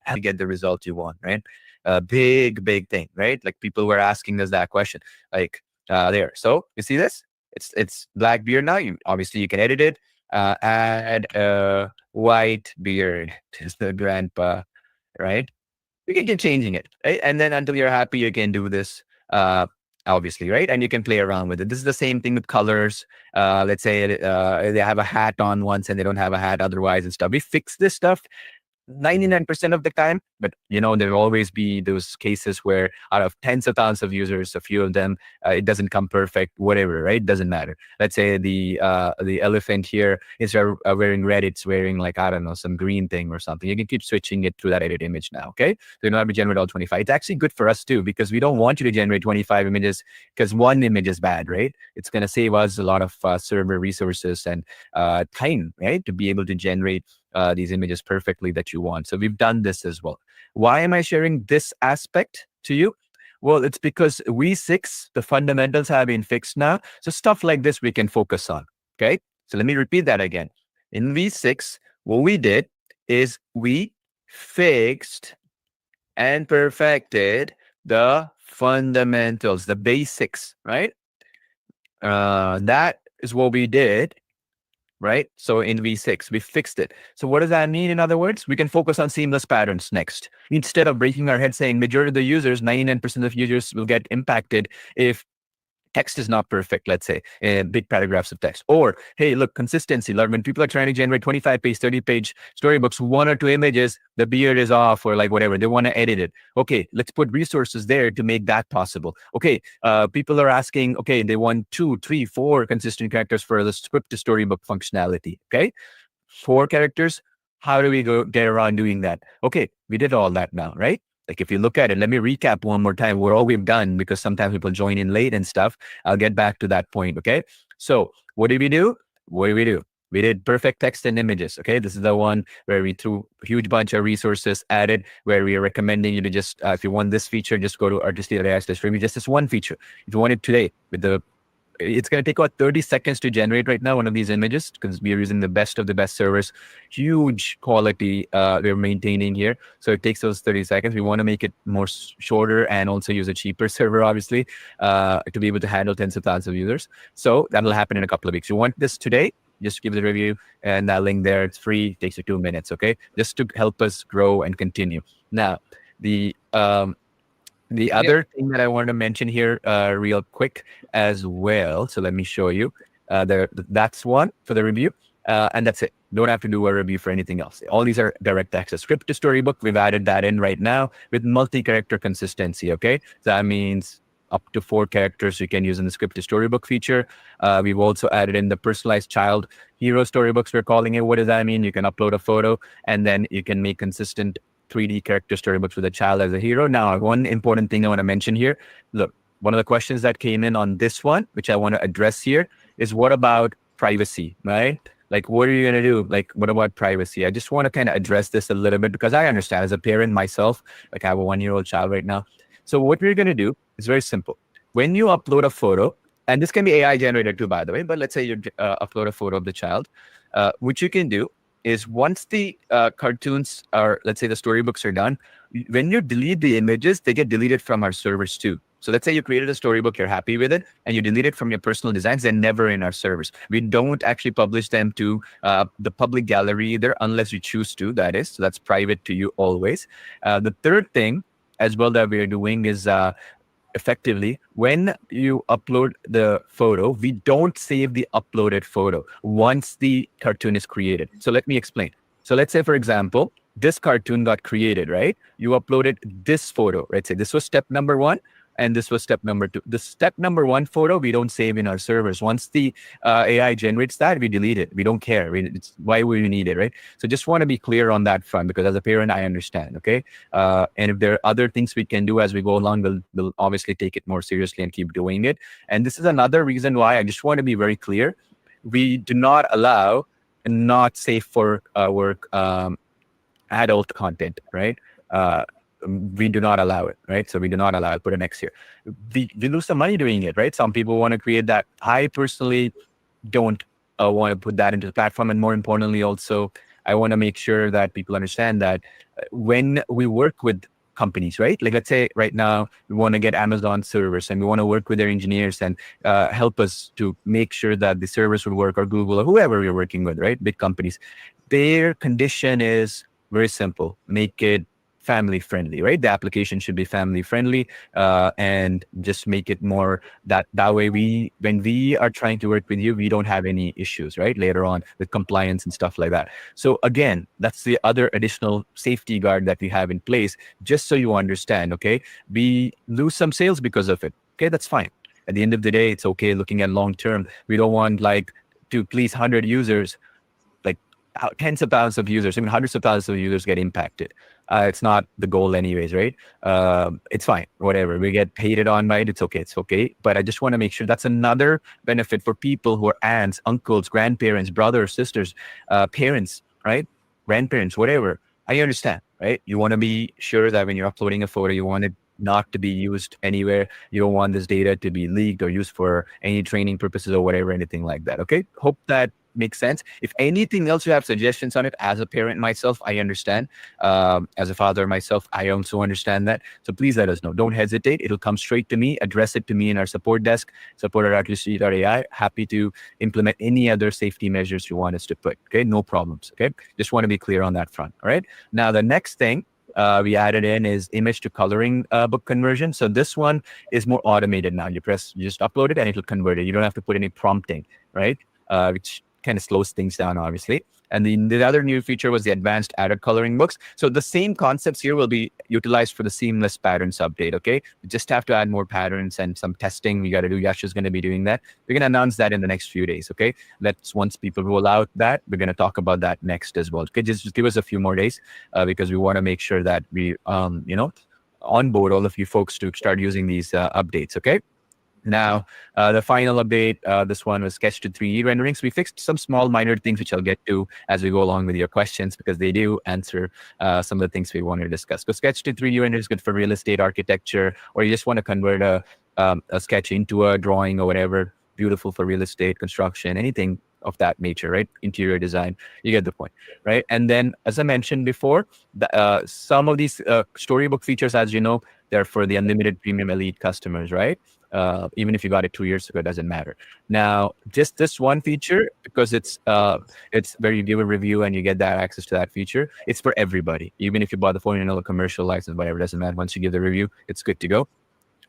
how to get the result you want, right? A big thing, right? Like people were asking us that question, like there. So you see this? It's black beard now. You obviously you can edit it. Add a white beard is the grandpa, right? You can keep changing it, right? And then until you're happy, you can do this, uh, obviously, right? And you can play around with it. This is the same thing with colors. Let's say they have a hat on once and they don't have a hat otherwise and stuff. We fix this stuff 99% of the time, but there will always be those cases where out of tens of thousands of users, a few of them, it doesn't come perfect, whatever, right? Doesn't matter. Let's say the elephant here is wearing red, it's wearing like, I don't know, some green thing or something. You can keep switching it through that edit image now, okay? So you don't have to generate all 25. It's actually good for us too, because we don't want you to generate 25 images because one image is bad, right? It's going to save us a lot of server resources and time, right? To be able to generate these images perfectly that you want. So we've done this as well. Why am I sharing this aspect to you? Well, it's because V6, the fundamentals have been fixed now. So stuff like this we can focus on. Okay. So let me repeat that again. In V6, what we did is we fixed and perfected the fundamentals, the basics, right? That is what we did, right? So in V6, we fixed it. So what does that mean? In other words, we can focus on seamless patterns next. Instead of breaking our head saying majority of the users, 99% of users will get impacted if text is not perfect, let's say, big paragraphs of text. Or, hey, look, consistency. Like when people are trying to generate 25-page, 30-page storybooks, one or two images, the beard is off or like whatever. They want to edit it. Okay, let's put resources there to make that possible. Okay, people are asking, okay, they want 2, 3, 4 consistent characters for the script to storybook functionality. Okay, 4 characters. How do we get around doing that? Okay, we did all that now, right? Like if you look at it, let me recap one more time what all we've done, because sometimes people join in late and stuff. I'll get back to that point. Okay. So what did we do? What did we do? We did perfect text and images. Okay. This is the one where we threw a huge bunch of resources added, where we are recommending you to just, if you want this feature, just go to artist.ai/review, just this one feature. If you want it today with the it's going to take about 30 seconds to generate right now one of these images, because we are using the best of the best servers. Huge quality we're maintaining here. So it takes those 30 seconds. We want to make it more shorter and also use a cheaper server, obviously, to be able to handle tens of thousands of users. So that'll happen in a couple of weeks. You want this today? Just give it a review, and that link there, it's free. It takes you 2 minutes, okay? Just to help us grow and continue. Now, the other thing that I want to mention here real quick as well. So let me show you. That's one for the review. And that's it. Don't have to do a review for anything else. All these are direct access. Script to storybook, we've added that in right now with multi-character consistency, okay? So that means up to 4 characters you can use in the script to storybook feature. We've also added in the personalized child hero storybooks, we're calling it. What does that mean? You can upload a photo and then you can make consistent 3D character storybooks with a child as a hero. Now, one important thing I want to mention here, look, one of the questions that came in on this one, which I want to address here, is what about privacy, right? Like, what are you going to do? Like, what about privacy? I just want to kind of address this a little bit, because I understand as a parent myself, like I have a 1-year-old child right now. So what we're going to do is very simple. When you upload a photo, and this can be AI generated too, by the way, but let's say you upload a photo of the child, what you can do is once the cartoons are, let's say the storybooks are done, when you delete the images, they get deleted from our servers too. So let's say you created a storybook, you're happy with it, and you delete it from your personal designs, they're never in our servers. We don't actually publish them to the public gallery either, unless you choose to, that is. So that's private to you always. The third thing as well that we're doing is effectively, when you upload the photo, we don't save the uploaded photo once the cartoon is created. So let me explain. So let's say, for example, this cartoon got created, right? You uploaded this photo, right? Say this was step number 1. And this was step number 2. The step number 1 photo, we don't save in our servers. Once the AI generates that, we delete it. We don't care. Why would we need it, right? So just want to be clear on that front, because as a parent, I understand, okay? And if there are other things we can do as we go along, we'll obviously take it more seriously and keep doing it. And this is another reason why I just want to be very clear. We do not allow and not safe for work adult content, right? We do not allow it, right? So we do not allow it. Put an X here. We lose some money doing it, right? Some people want to create that. I personally don't want to put that into the platform. And more importantly, also, I want to make sure that people understand that when we work with companies, right? Like let's say right now we want to get Amazon servers and we want to work with their engineers and help us to make sure that the servers would work, or Google or whoever we're working with, right? Big companies. Their condition is very simple: make it family friendly, right? The application should be family friendly, and just make it more that way. When we are trying to work with you, we don't have any issues, right? Later on with compliance and stuff like that. So again, that's the other additional safety guard that we have in place, just so you understand. Okay, we lose some sales because of it. Okay, that's fine. At the end of the day, it's okay. Looking at long term, we don't want like to please 100 users, like tens of thousands of users, even hundreds of thousands of users get impacted. It's not the goal, anyways, right? It's fine, whatever. We get hated on, right? It's okay, it's okay. But I just want to make sure that's another benefit for people who are aunts, uncles, grandparents, brothers, sisters, parents, right? Grandparents, whatever. I understand, right? You want to be sure that when you're uploading a photo, you want it not to be used anywhere. You don't want this data to be leaked or used for any training purposes or whatever, anything like that. Okay. Hope that makes sense. If anything else you have suggestions on it, as a parent myself, I understand. As a father myself, I also understand that. So please let us know. Don't hesitate. It'll come straight to me. Address it to me in our support desk, support@artistry.ai. Happy to implement any other safety measures you want us to put. Okay, no problems. Okay, just want to be clear on that front. All right. Now the next thing we added in is image to coloring book conversion. So this one is more automated now. You just upload it and it'll convert it. You don't have to put any prompting, right? Which kind of slows things down, obviously. And the other new feature was the advanced added coloring books. So the same concepts here will be utilized for the seamless patterns update. Okay, we just have to add more patterns and some testing we got to do. Yasha's going to be doing that. We're going to announce that in the next few days. Okay, let's once people roll out that, we're going to talk about that next as well. Okay, just give us a few more days because we want to make sure that we onboard all of you folks to start using these updates. Okay. Now, the final update, this one was sketch to 3D renderings. We fixed some small minor things, which I'll get to as we go along with your questions, because they do answer some of the things we wanted to discuss. So sketch to 3D render is good for real estate architecture, or you just want to convert a sketch into a drawing or whatever. Beautiful for real estate, construction, anything of that nature, right? Interior design, you get the point, right? And then, as I mentioned before, some of these storybook features, as you know, they're for the unlimited premium elite customers, right? Even if you got it 2 years ago, it doesn't matter. Now, just this one feature, because it's where you give a review and you get that access to that feature, it's for everybody. Even if you bought the $400 commercial license, whatever, doesn't matter. Once you give the review, it's good to go.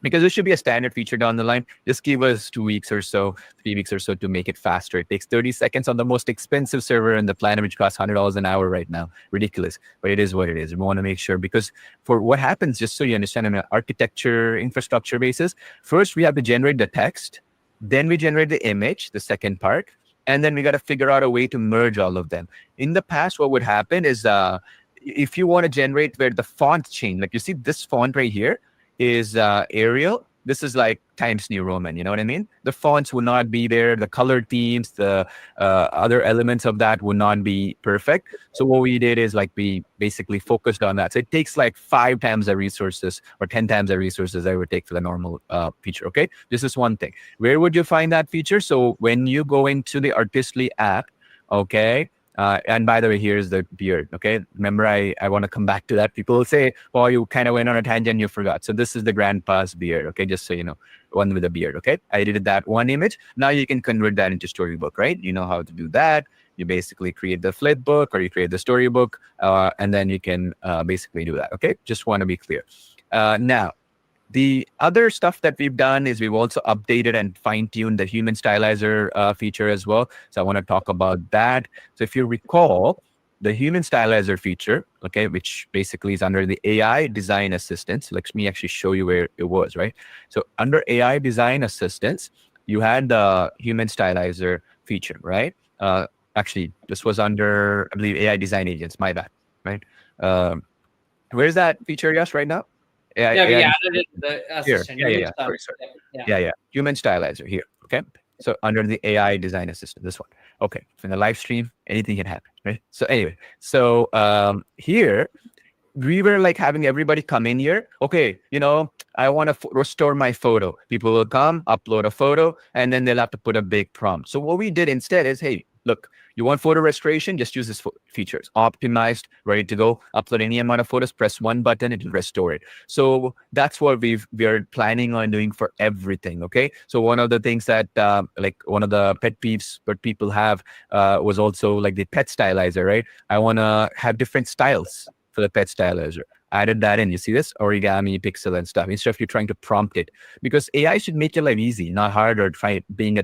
Because it should be a standard feature down the line. Just give us 2 weeks or so, 3 weeks or so to make it faster. It takes 30 seconds on the most expensive server in the planet, which costs $100 an hour right now. Ridiculous, but it is what it is. We want to make sure, because for what happens, just so you understand, on an architecture infrastructure basis, first we have to generate the text, then we generate the image, the second part, and then we got to figure out a way to merge all of them. In the past, what would happen is if you want to generate where the font change, like you see this font right here, is Arial. This is like Times New Roman, you know what I mean? The fonts will not be there. The color themes, the other elements of that would not be perfect. So what we did is like we basically focused on that. So it takes like 5 times the resources or 10 times the resources that it would take for the normal feature, okay? This is one thing. Where would you find that feature? So when you go into the Artistly app, okay? And by the way, here's the beard. Okay. Remember, I want to come back to that. People will say, well, you kind of went on a tangent, you forgot. So this is the grandpa's beard. Okay. Just so you know, one with a beard. Okay. I edited that one image. Now you can convert that into storybook, right? You know how to do that. You basically create the flip book or you create the storybook, and then you can basically do that. Okay. Just want to be clear. Now, the other stuff that we've done is we've also updated and fine-tuned the human stylizer feature as well. So I want to talk about that. So if you recall, the human stylizer feature, okay, which basically is under the AI design assistance. Let me actually show you where it was, right? So under AI design assistance, you had the human stylizer feature, right? Actually, this was under, I believe, AI design agents. My bad, right? Where's that feature, Yash, right now? Yeah, we AI added it in the here. assistant. Yeah, You yeah, will yeah. start. Sorry. Yeah. Yeah, yeah. Human stylizer here. Okay. So under the AI design assistant, this one. Okay. So in the live stream, anything can happen, right? So anyway, so here we were like having everybody come in here. Okay, I want to restore my photo. People will come, upload a photo, and then they'll have to put a big prompt. So what we did instead is, hey, Look, you want photo restoration? Just use this features. Optimized, ready to go. Upload any amount of photos, press one button, it will restore it. So that's what we are planning on doing for everything. Okay. So one of the things that like one of the pet peeves that people have was also like the pet stylizer, right? I want to have different styles for the pet stylizer. Added that in. You see this origami, pixel, and stuff. Instead of you trying to prompt it, because AI should make your life easy, not hard, or try being a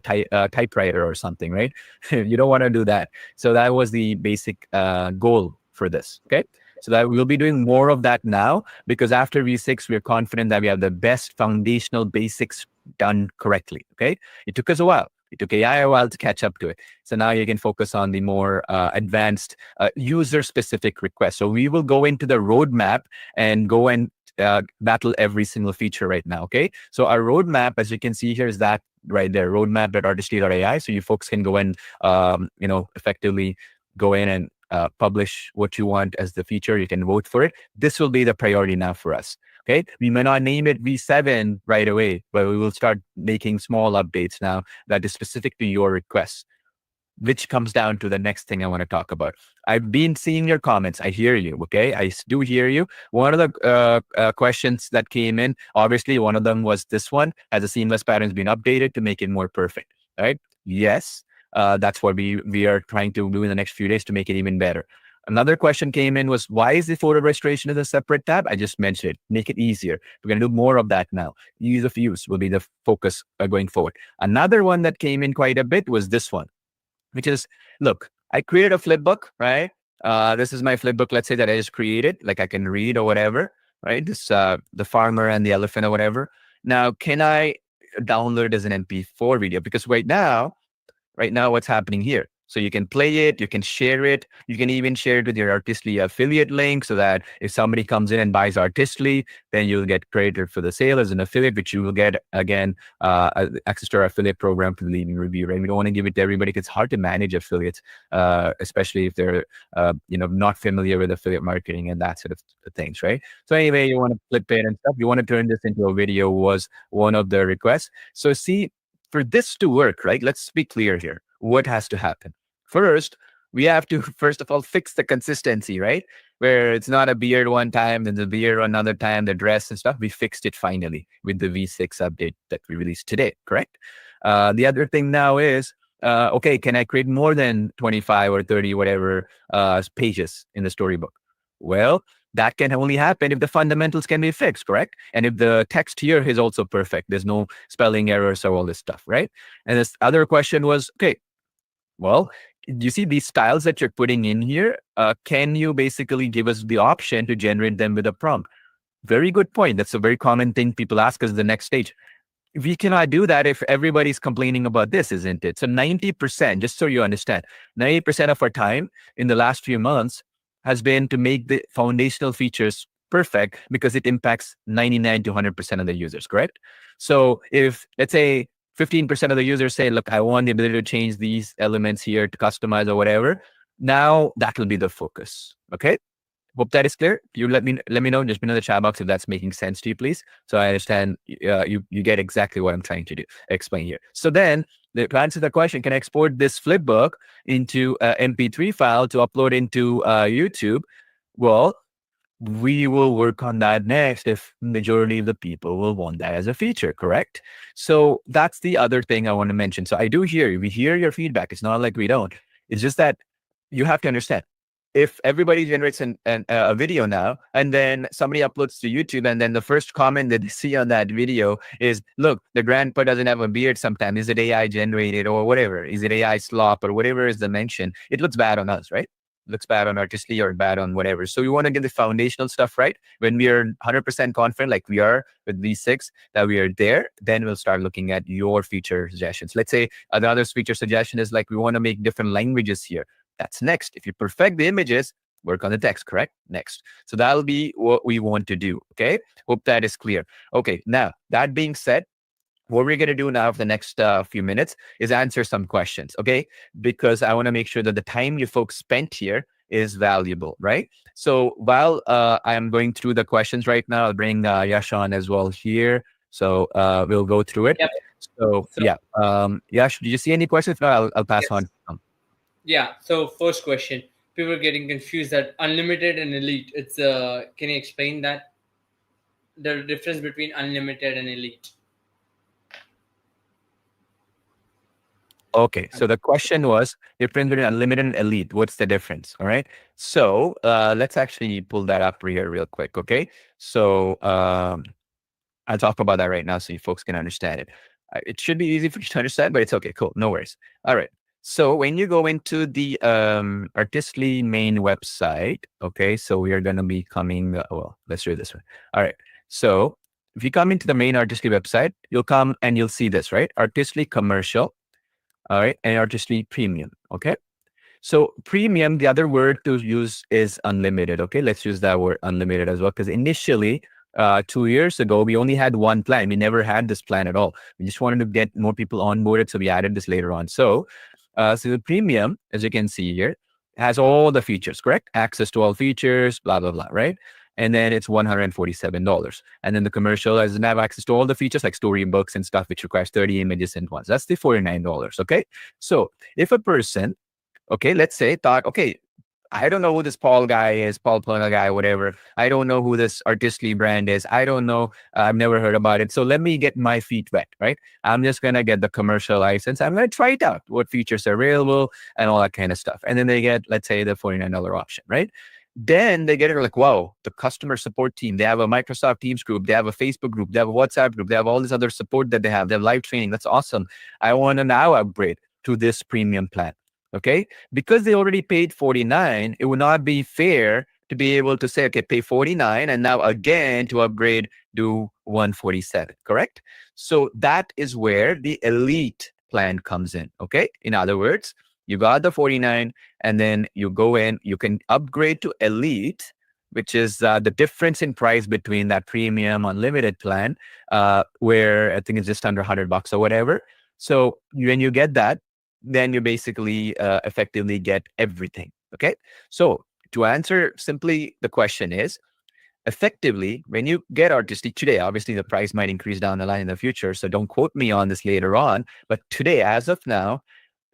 typewriter or something, right? You don't want to do that. So that was the basic goal for this. Okay. So that we'll be doing more of that now, because after V6, we're confident that we have the best foundational basics done correctly. Okay. It took us a while. It took AI a while to catch up to it. So now you can focus on the more advanced user specific requests. So we will go into the roadmap and go and battle every single feature right now. Okay. So our roadmap, as you can see here, is that right there, roadmap.artistry.ai. So you folks can go and, effectively go in and publish what you want as the feature. You can vote for it. This will be the priority now for us. Okay. We may not name it V7 right away, but we will start making small updates now that is specific to your requests, which comes down to the next thing I want to talk about. I've been seeing your comments. I hear you. Okay. I do hear you. One of the questions that came in, obviously, one of them was this one: has the seamless patterns been updated to make it more perfect? Right. Yes. That's what we are trying to do in the next few days to make it even better. Another question came in was, why is the photo restoration as a separate tab? I just mentioned it. Make it easier. We're going to do more of that now. Ease of use will be the focus going forward. Another one that came in quite a bit was this one, which is, look, I created a flipbook, right? This is my flipbook, let's say, that I just created, like I can read or whatever, right? This, the farmer and the elephant or whatever. Now, can I download it as an MP4 video? Because right now, what's happening here? So you can play it, you can share it, you can even share it with your Artistly affiliate link, so that if somebody comes in and buys Artistly, then you'll get credited for the sale as an affiliate, which you will get, again, access to our affiliate program for the leaving review, right? We don't want to give it to everybody because it's hard to manage affiliates, especially if they're, not familiar with affiliate marketing and that sort of things, right? So anyway, you want to flip it and stuff. You want to turn this into a video was one of the requests. So see, for this to work, right? Let's be clear here. What has to happen? First, we have to, first of all, fix the consistency, right? Where it's not a beard one time, then the beard another time, the dress and stuff. We fixed it finally with the V6 update that we released today, correct? The other thing now is, okay, can I create more than 25 or 30, whatever, pages in the storybook? Well, that can only happen if the fundamentals can be fixed, correct? And if the text here is also perfect, there's no spelling errors or all this stuff, right? And this other question was, okay, well, you see these styles that you're putting in here, can you basically give us the option to generate them with a prompt? Very good point. That's a very common thing people ask us the next stage. We cannot do that if everybody's complaining about this, isn't it? So 90%, just so you understand, 90% of our time in the last few months has been to make the foundational features perfect, because it impacts 99 to 100% of the users, correct? So if, let's say, 15% of the users say, look, I want the ability to change these elements here to customize or whatever, now that will be the focus. Okay. Hope that is clear. You let me know. Just in the chat box if that's making sense to you, please. So I understand you get exactly what I'm trying to explain here. So then, to answer the question, can I export this flipbook into an MP3 file to upload into YouTube? Well, we will work on that next if majority of the people will want that as a feature, correct? So that's the other thing I want to mention. So I do hear you. We hear your feedback. It's not like we don't. It's just that you have to understand, if everybody generates a video now, and then somebody uploads to YouTube, and then the first comment that they see on that video is, look, the grandpa doesn't have a beard sometimes. Is it AI generated or whatever? Is it AI slop or whatever is the mention? It looks bad on us, right? Looks bad on Artistly or bad on whatever. So we want to get the foundational stuff right. When we are 100% confident, like we are with V6, that we are there, then we'll start looking at your feature suggestions. Let's say another feature suggestion is like, we want to make different languages here. That's next. If you perfect the images, work on the text, correct? Next. So that'll be what we want to do. Okay. Hope that is clear. Okay. Now, that being said, what we're going to do now for the next few minutes is answer some questions, okay? Because I want to make sure that the time you folks spent here is valuable, right? So while I'm going through the questions right now, I'll bring Yash on as well here. So we'll go through it. Yep. So yeah, Yash, do you see any questions? No, I'll pass Yes. on. Yeah. So first question, people are getting confused that unlimited and elite. It's can you explain that the difference between unlimited and elite? Okay, so the question was difference between unlimited and elite. What's the difference? All right. So let's actually pull that up here real quick. Okay. So I'll talk about that right now so you folks can understand it. It should be easy for you to understand, but it's okay. Cool. No worries. All right. So when you go into the Artistly main website, okay, so we are going to be coming, well, let's do this one. All right. So if you come into the main Artistly website, you'll come and you'll see this, right? Artistly commercial, all right, and Artistly premium, okay? So premium, the other word to use is unlimited. Okay, let's use that word unlimited as well. Because initially, 2 years ago, we only had one plan. We never had this plan at all. We just wanted to get more people onboarded, so we added this later on. So the premium, as you can see here, has all the features. Correct, access to all features, blah blah blah. Right. And then it's $147. And then the commercial doesn't have access to all the features like storybooks and stuff, which requires 30 images and ones. That's the $49. Okay. So if a person, okay, let's say thought, okay, I don't know who this Paul guy is, Paul Plana guy, whatever. I don't know who this Artistly brand is. I don't know. I've never heard about it. So let me get my feet wet, right? I'm just going to get the commercial license. I'm going to try it out, what features are available and all that kind of stuff. And then they get, let's say, the $49 option, right? Then they get it like, wow, the customer support team, they have a Microsoft Teams group, they have a Facebook group, they have a WhatsApp group, they have all this other support that they have live training. That's awesome. I want to now upgrade to this premium plan. Okay. Because they already paid 49, it would not be fair to be able to say, okay, pay 49 and now again to upgrade, do 147. Correct. So that is where the elite plan comes in. Okay. In other words, you got the 49 and then you go in, you can upgrade to elite, which is the difference in price between that premium unlimited plan, where I think it's just under $100 or whatever. So when you get that, then you basically effectively get everything. Okay. So to answer simply, the question is effectively, when you get Artistic today, obviously the price might increase down the line in the future. So don't quote me on this later on. But today, as of now,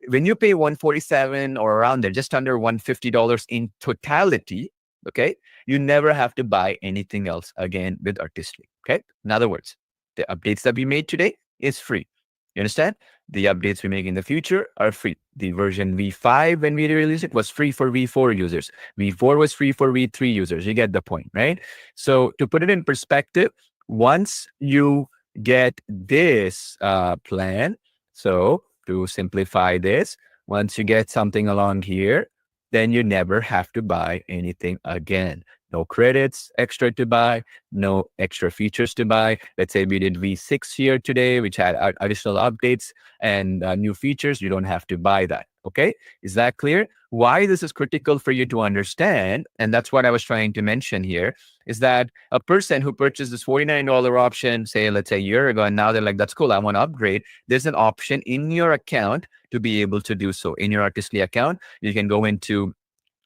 when you pay 147 or around there, just under $150 in totality, okay, you never have to buy anything else again with Artistly. Okay. In other words, the updates that we made today is free. You understand? The updates we make in the future are free. The version V5, when we released it, was free for V4 users. V4 was free for V3 users. You get the point, right? So to put it in perspective, once you get this plan, so to simplify this, once you get something along here, then you never have to buy anything again. No credits extra to buy, no extra features to buy. Let's say we did V6 here today, which had additional updates and new features. You don't have to buy that. Okay. Is that clear? Why this is critical for you to understand, and that's what I was trying to mention here, is that a person who purchased this $49 option, say, let's say a year ago, and now they're like, that's cool, I want to upgrade. There's an option in your account to be able to do so. In your Artistly account, you can go into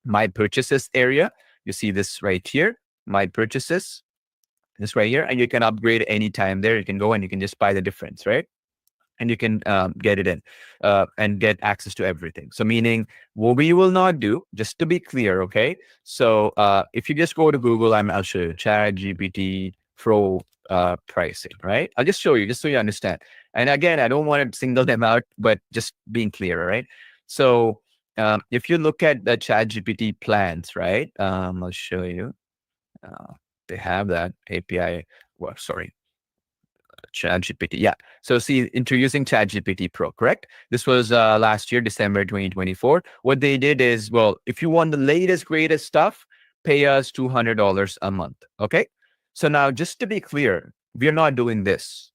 My Purchases area. You see this right here, My Purchases, this right here, and you can upgrade anytime there. You can go and you can just buy the difference, right? And you can get it in and get access to everything. So meaning what we will not do, just to be clear, okay? So if you just go to Google, I'll show you Chat GPT Pro pricing, right? I'll just show you, just so you understand. And again, I don't want to single them out, but just being clear, right? So if you look at the Chat GPT plans, right? I'll show you. They have that API. Well, sorry, ChatGPT. Yeah. So see, introducing ChatGPT Pro, correct? This was last year, December 2024. What they did is, well, if you want the latest, greatest stuff, pay us $200 a month. Okay. So now, just to be clear, we're not doing this,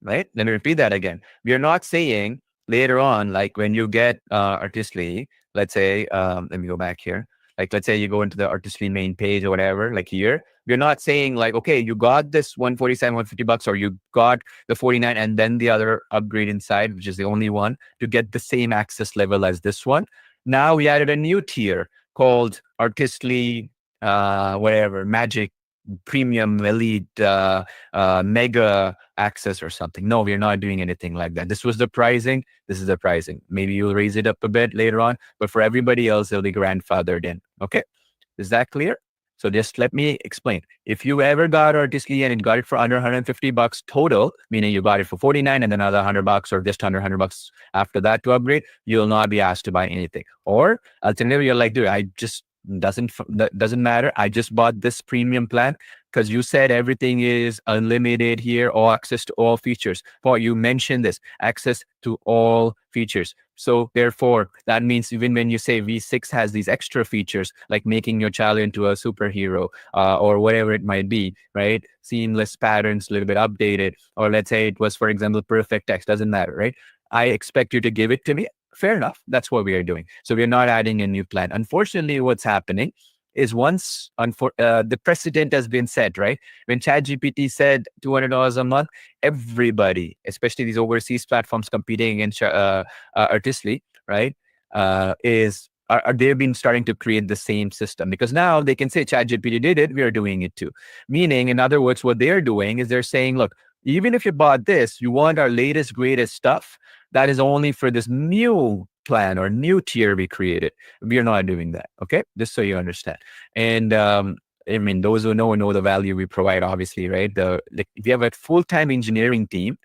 right? Let me repeat that again. We are not saying later on, like when you get Artistly, let's say, let me go back here. Like, let's say you go into the Artistly main page or whatever, like here, we're not saying like, okay, you got this 147, $150, or you got the 49 and then the other upgrade inside, which is the only one to get the same access level as this one. Now we added a new tier called Artistly, whatever, Magic premium elite mega access or something. No, we're not doing anything like that. This was the pricing. This is the pricing. Maybe you'll raise it up a bit later on, but for everybody else, it'll be grandfathered in. Okay. Is that clear? So just let me explain. If you ever got Artistically and you got it for under 150 bucks total, meaning you got it for 49 and then another 100 bucks or just under 100 bucks after that to upgrade, you'll not be asked to buy anything. Or alternatively, you're like, dude, I just that doesn't matter. I just bought this premium plan because you said everything is unlimited here, all access to all features. Paul, you mentioned this access to all features. So therefore, that means even when you say V6 has these extra features, like making your child into a superhero or whatever it might be, right? Seamless patterns, a little bit updated, or let's say it was, for example, perfect text, doesn't matter, right? I expect you to give it to me. Fair enough. That's what we are doing. So we're not adding a new plan. Unfortunately, what's happening is once the precedent has been set, right? When ChatGPT said $200 a month, everybody, especially these overseas platforms competing against Artistly, right, they've been starting to create the same system because now they can say ChatGPT did it, we are doing it too. Meaning, in other words, what they're doing is they're saying, look, even if you bought this, you want our latest, greatest stuff that is only for this new plan or new tier we created. We are not doing that. Okay. Just so you understand. And, I mean, those who know the value we provide, obviously, right? If you have a full-time engineering team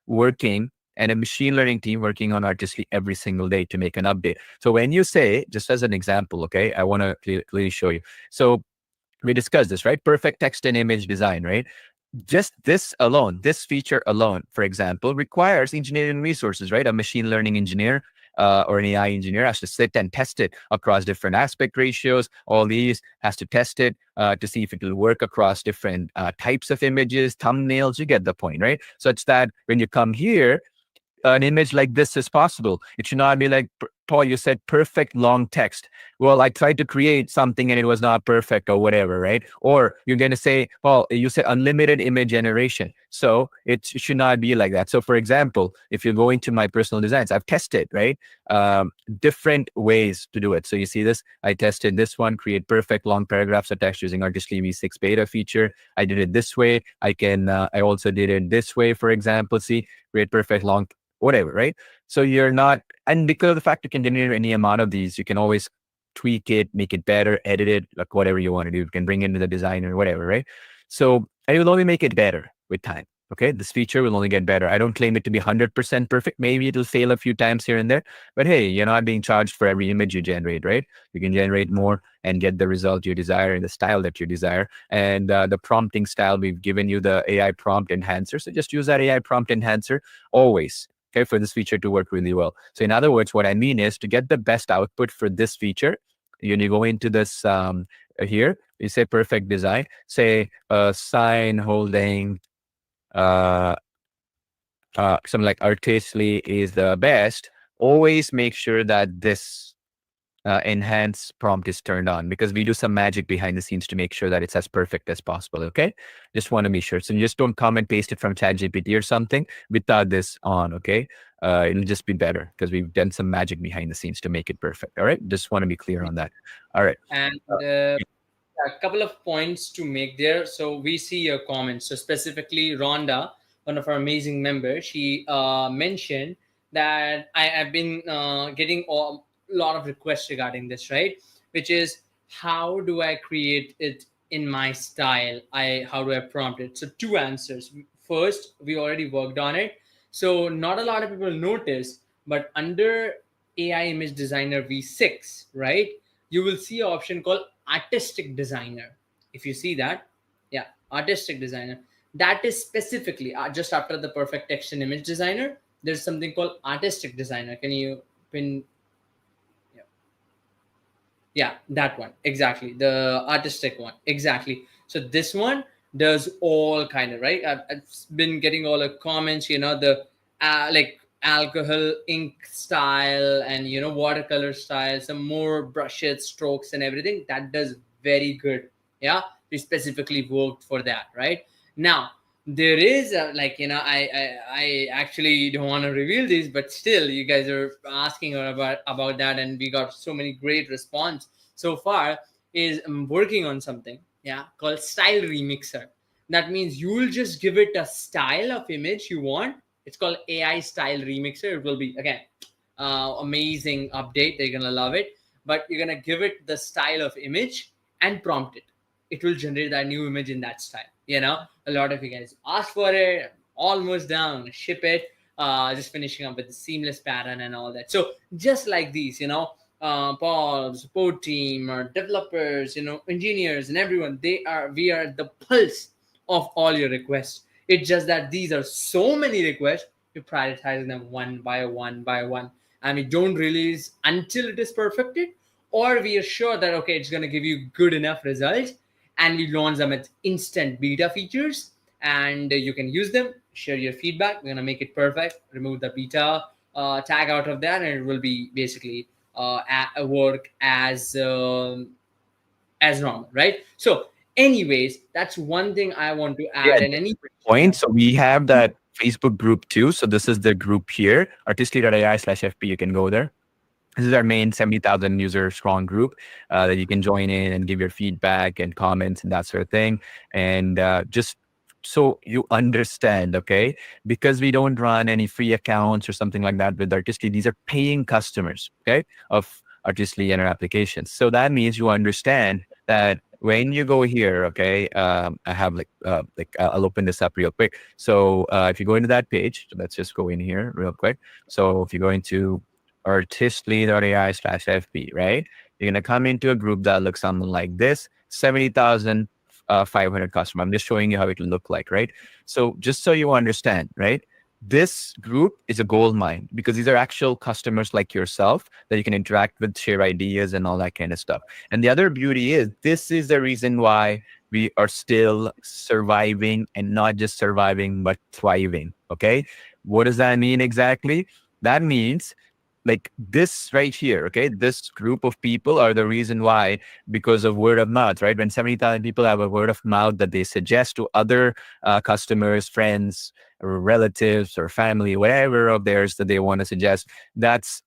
working and a machine learning team working on Artistly every single day to make an update. So when you say, just as an example, okay, I want to clearly show you. So we discussed this, right? Perfect text and image design, right? Just this alone, this feature alone, for example, requires engineering resources, right? A machine learning engineer or an AI engineer has to sit and test it across different aspect ratios. All these has to test it to see if it will work across different types of images, thumbnails. You get the point, right? Such that when you come here, an image like this is possible. It should not be like, Paul, you said perfect long text. Well, I tried to create something and it was not perfect or whatever, right? Or you're going to say, Paul, you said unlimited image generation. So it should not be like that. So for example, if you go into my personal designs, I've tested, right? Different ways to do it. So you see this, I tested this one, create perfect long paragraphs of text using Artistly v6 beta feature. I did it this way. I also did it this way, for example, see, create perfect long whatever, right? So you're not, and because of the fact you can generate any amount of these, you can always tweak it, make it better, edit it, like whatever you want to do. You can bring it into the design or whatever, right? So I will only make it better with time. Okay, this feature will only get better. I don't claim it to be 100% perfect. Maybe it'll fail a few times here and there, but hey, you're not being charged for every image you generate, right? You can generate more and get the result you desire in the style that you desire. And the prompting style, we've given you the AI prompt enhancer. So just use that AI prompt enhancer always, okay, for this feature to work really well. So in other words, what I mean is to get the best output for this feature, you go into this here, you say perfect design, say sign holding uh, something like Artistly is the best. Always make sure that this enhance prompt is turned on because we do some magic behind the scenes to make sure that it's as perfect as possible. Okay. Just want to be sure. So you just don't come and paste it from ChatGPT or something without this on. Okay. It'll just be better because we've done some magic behind the scenes to make it perfect. All right. Just want to be clear on that. All right. And a couple of points to make there. So we see your comments. So specifically, Rhonda, one of our amazing members, she mentioned that have been getting a lot of requests regarding this, right? Which is how do I create it in my style? How do I prompt it? So two answers. First, we already worked on it. So not a lot of people notice, but under AI Image Designer V6, right? You will see an option called artistic designer. If you see that, yeah, artistic designer, that is specifically just after the perfect text and image designer, there's something called artistic designer. Can you pin? Yeah, yeah, that one exactly, the artistic one exactly. So this one does all kind of right. I've been getting all the comments, the like alcohol ink style and watercolor style, some more brushes, strokes and everything that does very good. Yeah, we specifically worked for that. Right now there is like I actually don't want to reveal this, but still you guys are asking about that, and we got so many great response so far. Is working on something, yeah, called style remixer. That means you'll just give it a style of image you want. It's called AI style remixer. It will be again amazing update. They're gonna love it. But you're gonna give it the style of image and prompt it. It will generate that new image in that style. A lot of you guys ask for it. Almost down. Ship it. Just finishing up with the seamless pattern and all that. So just like these, Paul, support team, or developers, engineers, and everyone. We are the pulse of all your requests. It's just that these are so many requests. You prioritize them one by one by one, and we don't release until it is perfected, or we are sure that okay, it's gonna give you good enough results, and we launch them as instant beta features, and you can use them. Share your feedback. We're gonna make it perfect. Remove the beta tag out of that, and it will be basically work as normal, right? So, anyways, that's one thing I want to Yeah, add. And any point. So we have that Facebook group too. So this is the group here, artistly.ai/FP. You can go there. This is our main 70,000 user strong group that you can join in and give your feedback and comments and that sort of thing. And just so you understand, okay, because we don't run any free accounts or something like that with Artistly, these are paying customers, okay, of Artistly and our applications. So that means you understand that when you go here, okay, I have I'll open this up real quick. So if you go into that page, so let's just go in here real quick. So if you go into artistly.ai/FB, right? You're going to come into a group that looks something like this, 70,500 customer. I'm just showing you how it will look like, right? So just so you understand, right? This group is a gold mine because these are actual customers like yourself that you can interact with, share ideas and all that kind of stuff. And the other beauty is this is the reason why we are still surviving, and not just surviving, but thriving. Okay. What does that mean exactly? That means like this right here, okay, this group of people are the reason why, because of word of mouth, right? When 70,000 people have a word of mouth that they suggest to other customers, friends, or relatives, or family, whatever of theirs that they want to suggest, that's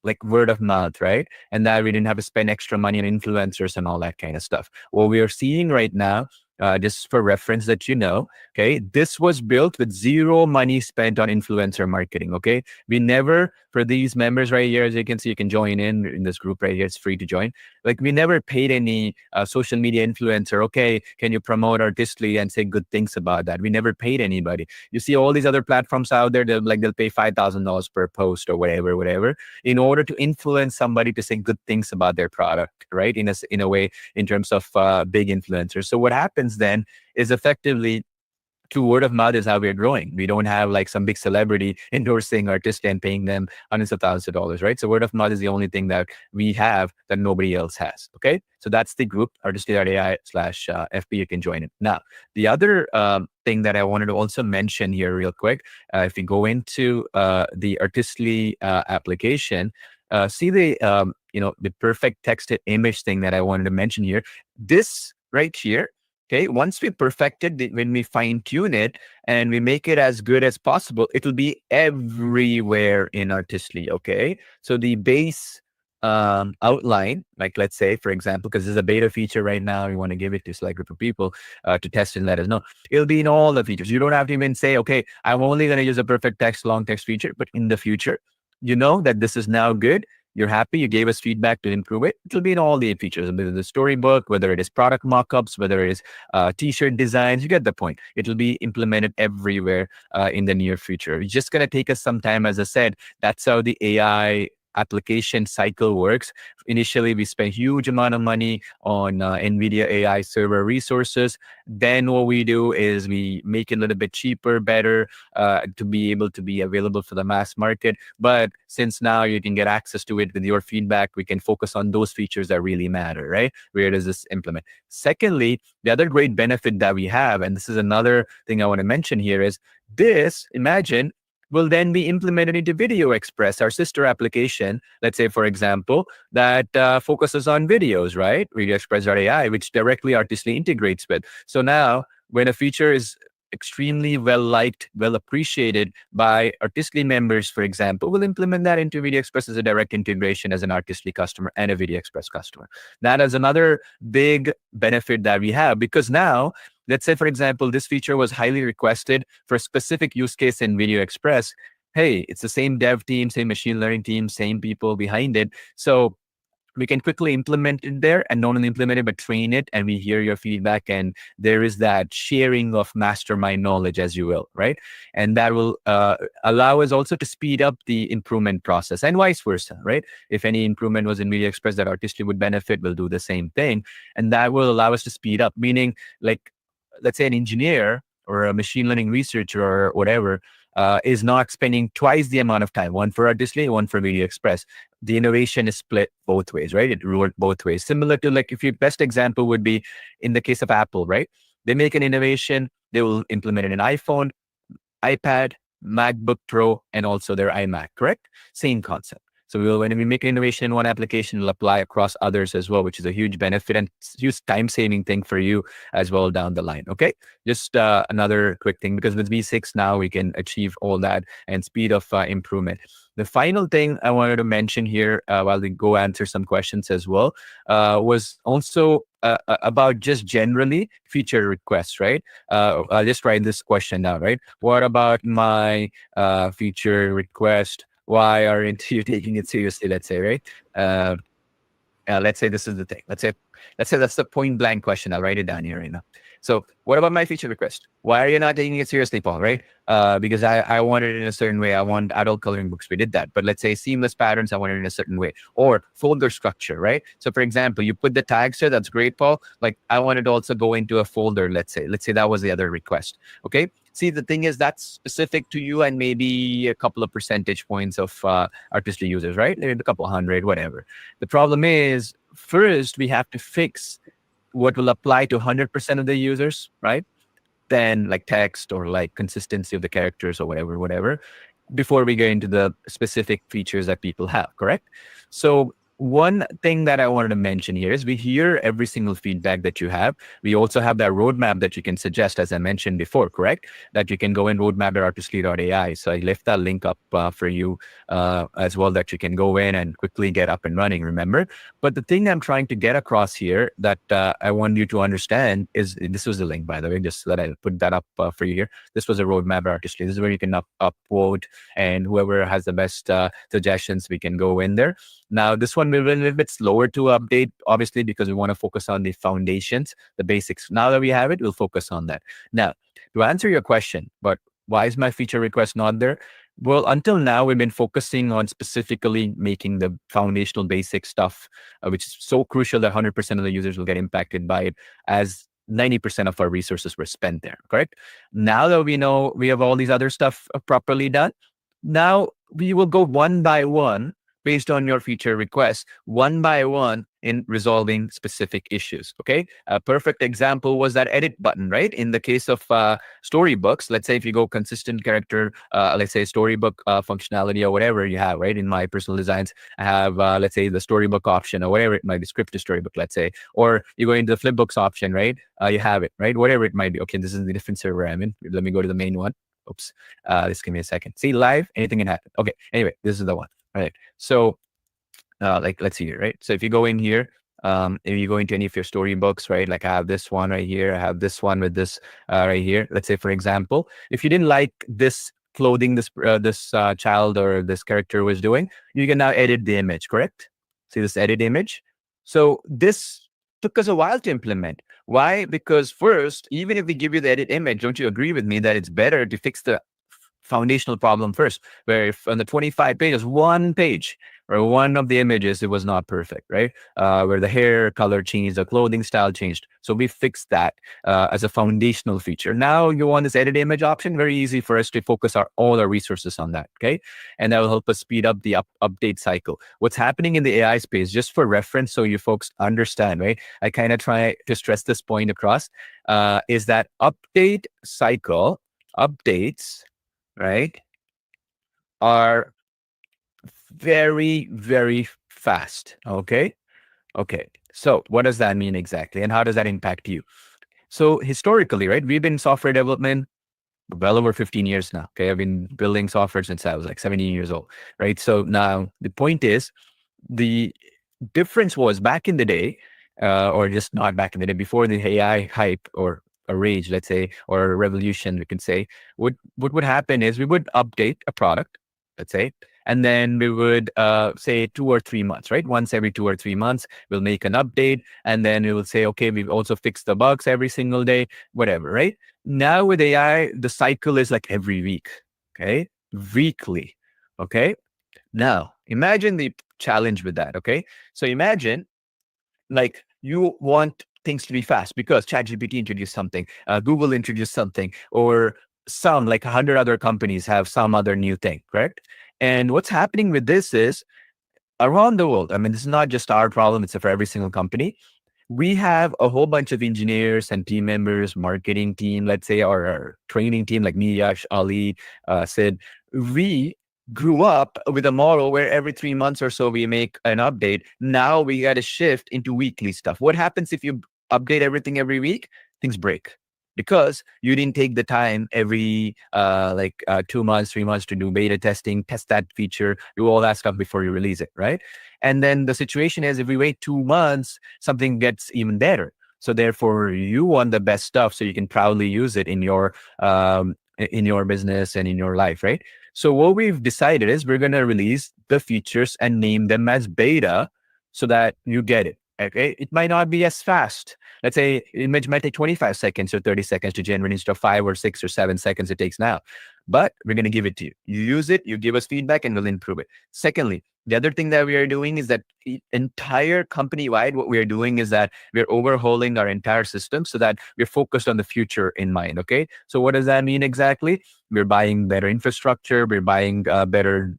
like word of mouth, right? And that we didn't have to spend extra money on influencers and all that kind of stuff. What we are seeing right now, just for reference that you know, okay, this was built with zero money spent on influencer marketing, okay? We never, for these members right here, as you can see, you can join in this group right here, it's free to join. Like we never paid any social media influencer, okay, can you promote Artistly and say good things about that? We never paid anybody. You see all these other platforms out there, they'll pay $5,000 per post or whatever, in order to influence somebody to say good things about their product, right? In a way, in terms of big influencers. So what happens then is effectively through word of mouth is how we're growing. We don't have like some big celebrity endorsing artists and paying them hundreds of thousands of dollars, right? So word of mouth is the only thing that we have that nobody else has. Okay. So that's the group, artistly.ai/FP. You can join it. Now, the other thing that I wanted to also mention here real quick, if you go into the Artistly application, see the perfect text to image thing that I wanted to mention here. This right here, okay, once we perfected it, when we fine tune it and we make it as good as possible, it'll be everywhere in Artistly. Okay, so the base outline, like let's say, for example, because there's a beta feature right now, we want to give it to select group of people to test and let us know. It'll be in all the features. You don't have to even say, okay, I'm only going to use a perfect text, long text feature, but in the future, you know that this is now good. You're happy, you gave us feedback to improve it. It'll be in all the features, whether the storybook, whether it is product mockups, whether it is t-shirt designs. You get the point. It'll be implemented everywhere in the near future. It's just going to take us some time. As I said, that's how the AI application cycle works. Initially, we spend huge amount of money on NVIDIA AI server resources. Then what we do is we make it a little bit cheaper, better, to be able to be available for the mass market. But since now you can get access to it with your feedback, we can focus on those features that really matter, right? Where does this implement? Secondly, the other great benefit that we have, and this is another thing I want to mention here, is this, imagine, will then be implemented into Video Express, our sister application. Let's say, for example, that focuses on videos, right? Video Express AI, which directly Artistly integrates with. So now when a feature is extremely well liked, well appreciated by Artistly members, for example, we'll implement that into Video Express as a direct integration as an Artistly customer and a Video Express customer. That is another big benefit that we have, because now, let's say, for example, this feature was highly requested for a specific use case in Video Express. Hey, it's the same dev team, same machine learning team, same people behind it. So we can quickly implement it there, and not only implement it but train it, and we hear your feedback, and there is that sharing of mastermind knowledge, as you will, right? And that will allow us also to speed up the improvement process, and vice versa, right? If any improvement was in Media Express that Artistry would benefit, we'll do the same thing, and that will allow us to speed up. Meaning, like, let's say an engineer or a machine learning researcher or whatever is not spending twice the amount of time, one for Artistly, one for Media Express. The innovation is split both ways, right? It worked both ways. Similar to, like, if your best example would be in the case of Apple, right? They make an innovation, they will implement it in iPhone, iPad, MacBook Pro, and also their iMac, correct? Same concept. So when we make an innovation in one application, it'll apply across others as well, which is a huge benefit and huge time-saving thing for you as well down the line, okay? Just another quick thing, because with V6 now, we can achieve all that and speed of improvement. The final thing I wanted to mention here, while we go answer some questions as well, was also about just generally feature requests, right? I'll just write this question down, right? What about my feature request? Why aren't you taking it seriously? Let's say, right? Uh, let's say this is the thing. Let's say that's the point blank question. I'll write it down here right now. So, what about my feature request? Why are you not taking it seriously, Paul? Right? Because I want it in a certain way. I want adult coloring books. We did that. But let's say seamless patterns, I want it in a certain way. Or folder structure, right? So, for example, you put the tags here. That's great, Paul. Like, I want it to also go into a folder. Let's say that was the other request. Okay. See, the thing is, that's specific to you and maybe a couple of percentage points of Artistry users, right? Maybe a couple hundred, whatever. The problem is, first, we have to fix what will apply to 100% of the users, right? Then, like text or like consistency of the characters or whatever, before we get into the specific features that people have, correct? So one thing that I wanted to mention here is we hear every single feedback that you have. We also have that roadmap that you can suggest, as I mentioned before, correct? That you can go in roadmap.artistly.ai. So I left that link up for you as well, that you can go in and quickly get up and running, remember? But the thing I'm trying to get across here that I want you to understand is, this was the link, by the way, just so that I put that up for you here. This was a roadmap Artistly. This is where you can upvote, and whoever has the best suggestions, we can go in there. Now, this one will be a little bit slower to update, obviously, because we want to focus on the foundations, the basics. Now that we have it, we'll focus on that. Now, to answer your question, but why is my feature request not there? Well, until now, we've been focusing on specifically making the foundational basic stuff, which is so crucial that 100% of the users will get impacted by it, as 90% of our resources were spent there, correct? Now that we know we have all these other stuff properly done, now we will go one by one based on your feature requests, one by one, in resolving specific issues. Okay. A perfect example was that edit button, right? In the case of storybooks, let's say if you go consistent character, let's say storybook functionality or whatever you have, right? In my personal designs, I have, let's say, the storybook option or whatever it might be, scripted storybook, let's say, or you go into the flipbooks option, right? You have it, right? Whatever it might be. Okay. This is the different server I'm in. Let me go to the main one. Oops. Just give me a second. See, live, anything can happen. Okay. Anyway, this is the one. All right. So, like, let's see here, right? So if you go in here, if you go into any of your storybooks, right? Like I have this one right here. I have this one with this right here. Let's say, for example, if you didn't like this clothing this child or this character was doing, you can now edit the image, correct? See this edit image? So this took us a while to implement. Why? Because first, even if we give you the edit image, don't you agree with me that it's better to fix the foundational problem first, where if on the 25 pages, one page or one of the images, it was not perfect, right? Where the hair color changed, the clothing style changed. So we fixed that as a foundational feature. Now you want this edit image option, very easy for us to focus all our resources on that, okay? And that will help us speed up the update cycle. What's happening in the AI space, just for reference, so you folks understand, right? I kind of try to stress this point across, is that update cycle, updates, right, are very, very fast. Okay. Okay. So what does that mean exactly? And how does that impact you? So historically, right, we've been in software development well over 15 years now. Okay. I've been building software since I was like 17 years old. Right. So now the point is, the difference was back in the day, or just not back in the day, before the AI hype or a rage, let's say, or a revolution, we can say, what would happen is we would update a product, let's say, and then we would say 2 or 3 months, right? Once every 2 or 3 months, we'll make an update, and then we will say, okay, we've also fixed the bugs every single day, whatever, right? Now with AI, the cycle is like every week, okay, weekly, okay. Now, imagine the challenge with that. Okay. So imagine like you want things to be fast because ChatGPT introduced something, Google introduced something, or some like 100 other companies have some other new thing, correct? And what's happening with this is around the world. I mean, this is not just our problem, it's for every single company. We have a whole bunch of engineers and team members, marketing team, let's say, or our training team, like me, Yash, Ali, Sid. We grew up with a model where every 3 months or so we make an update. Now we got to shift into weekly stuff. What happens if you update everything every week? Things break because you didn't take the time every 2 months, 3 months to do beta testing, test that feature, do all that stuff before you release it, right? And then the situation is if we wait 2 months, something gets even better. So therefore, you want the best stuff so you can proudly use it in your business and in your life, right? So what we've decided is we're gonna release the features and name them as beta so that you get it. Okay, it might not be as fast. Let's say it might take 25 seconds or 30 seconds to generate instead of 5 or 6 or 7 seconds it takes now. But we're going to give it to you. You use it, you give us feedback, and we'll improve it. Secondly, the other thing that we are doing is that entire company wide, what we are doing is that we're overhauling our entire system so that we're focused on the future in mind. Okay. So, what does that mean exactly? We're buying better infrastructure, we're buying better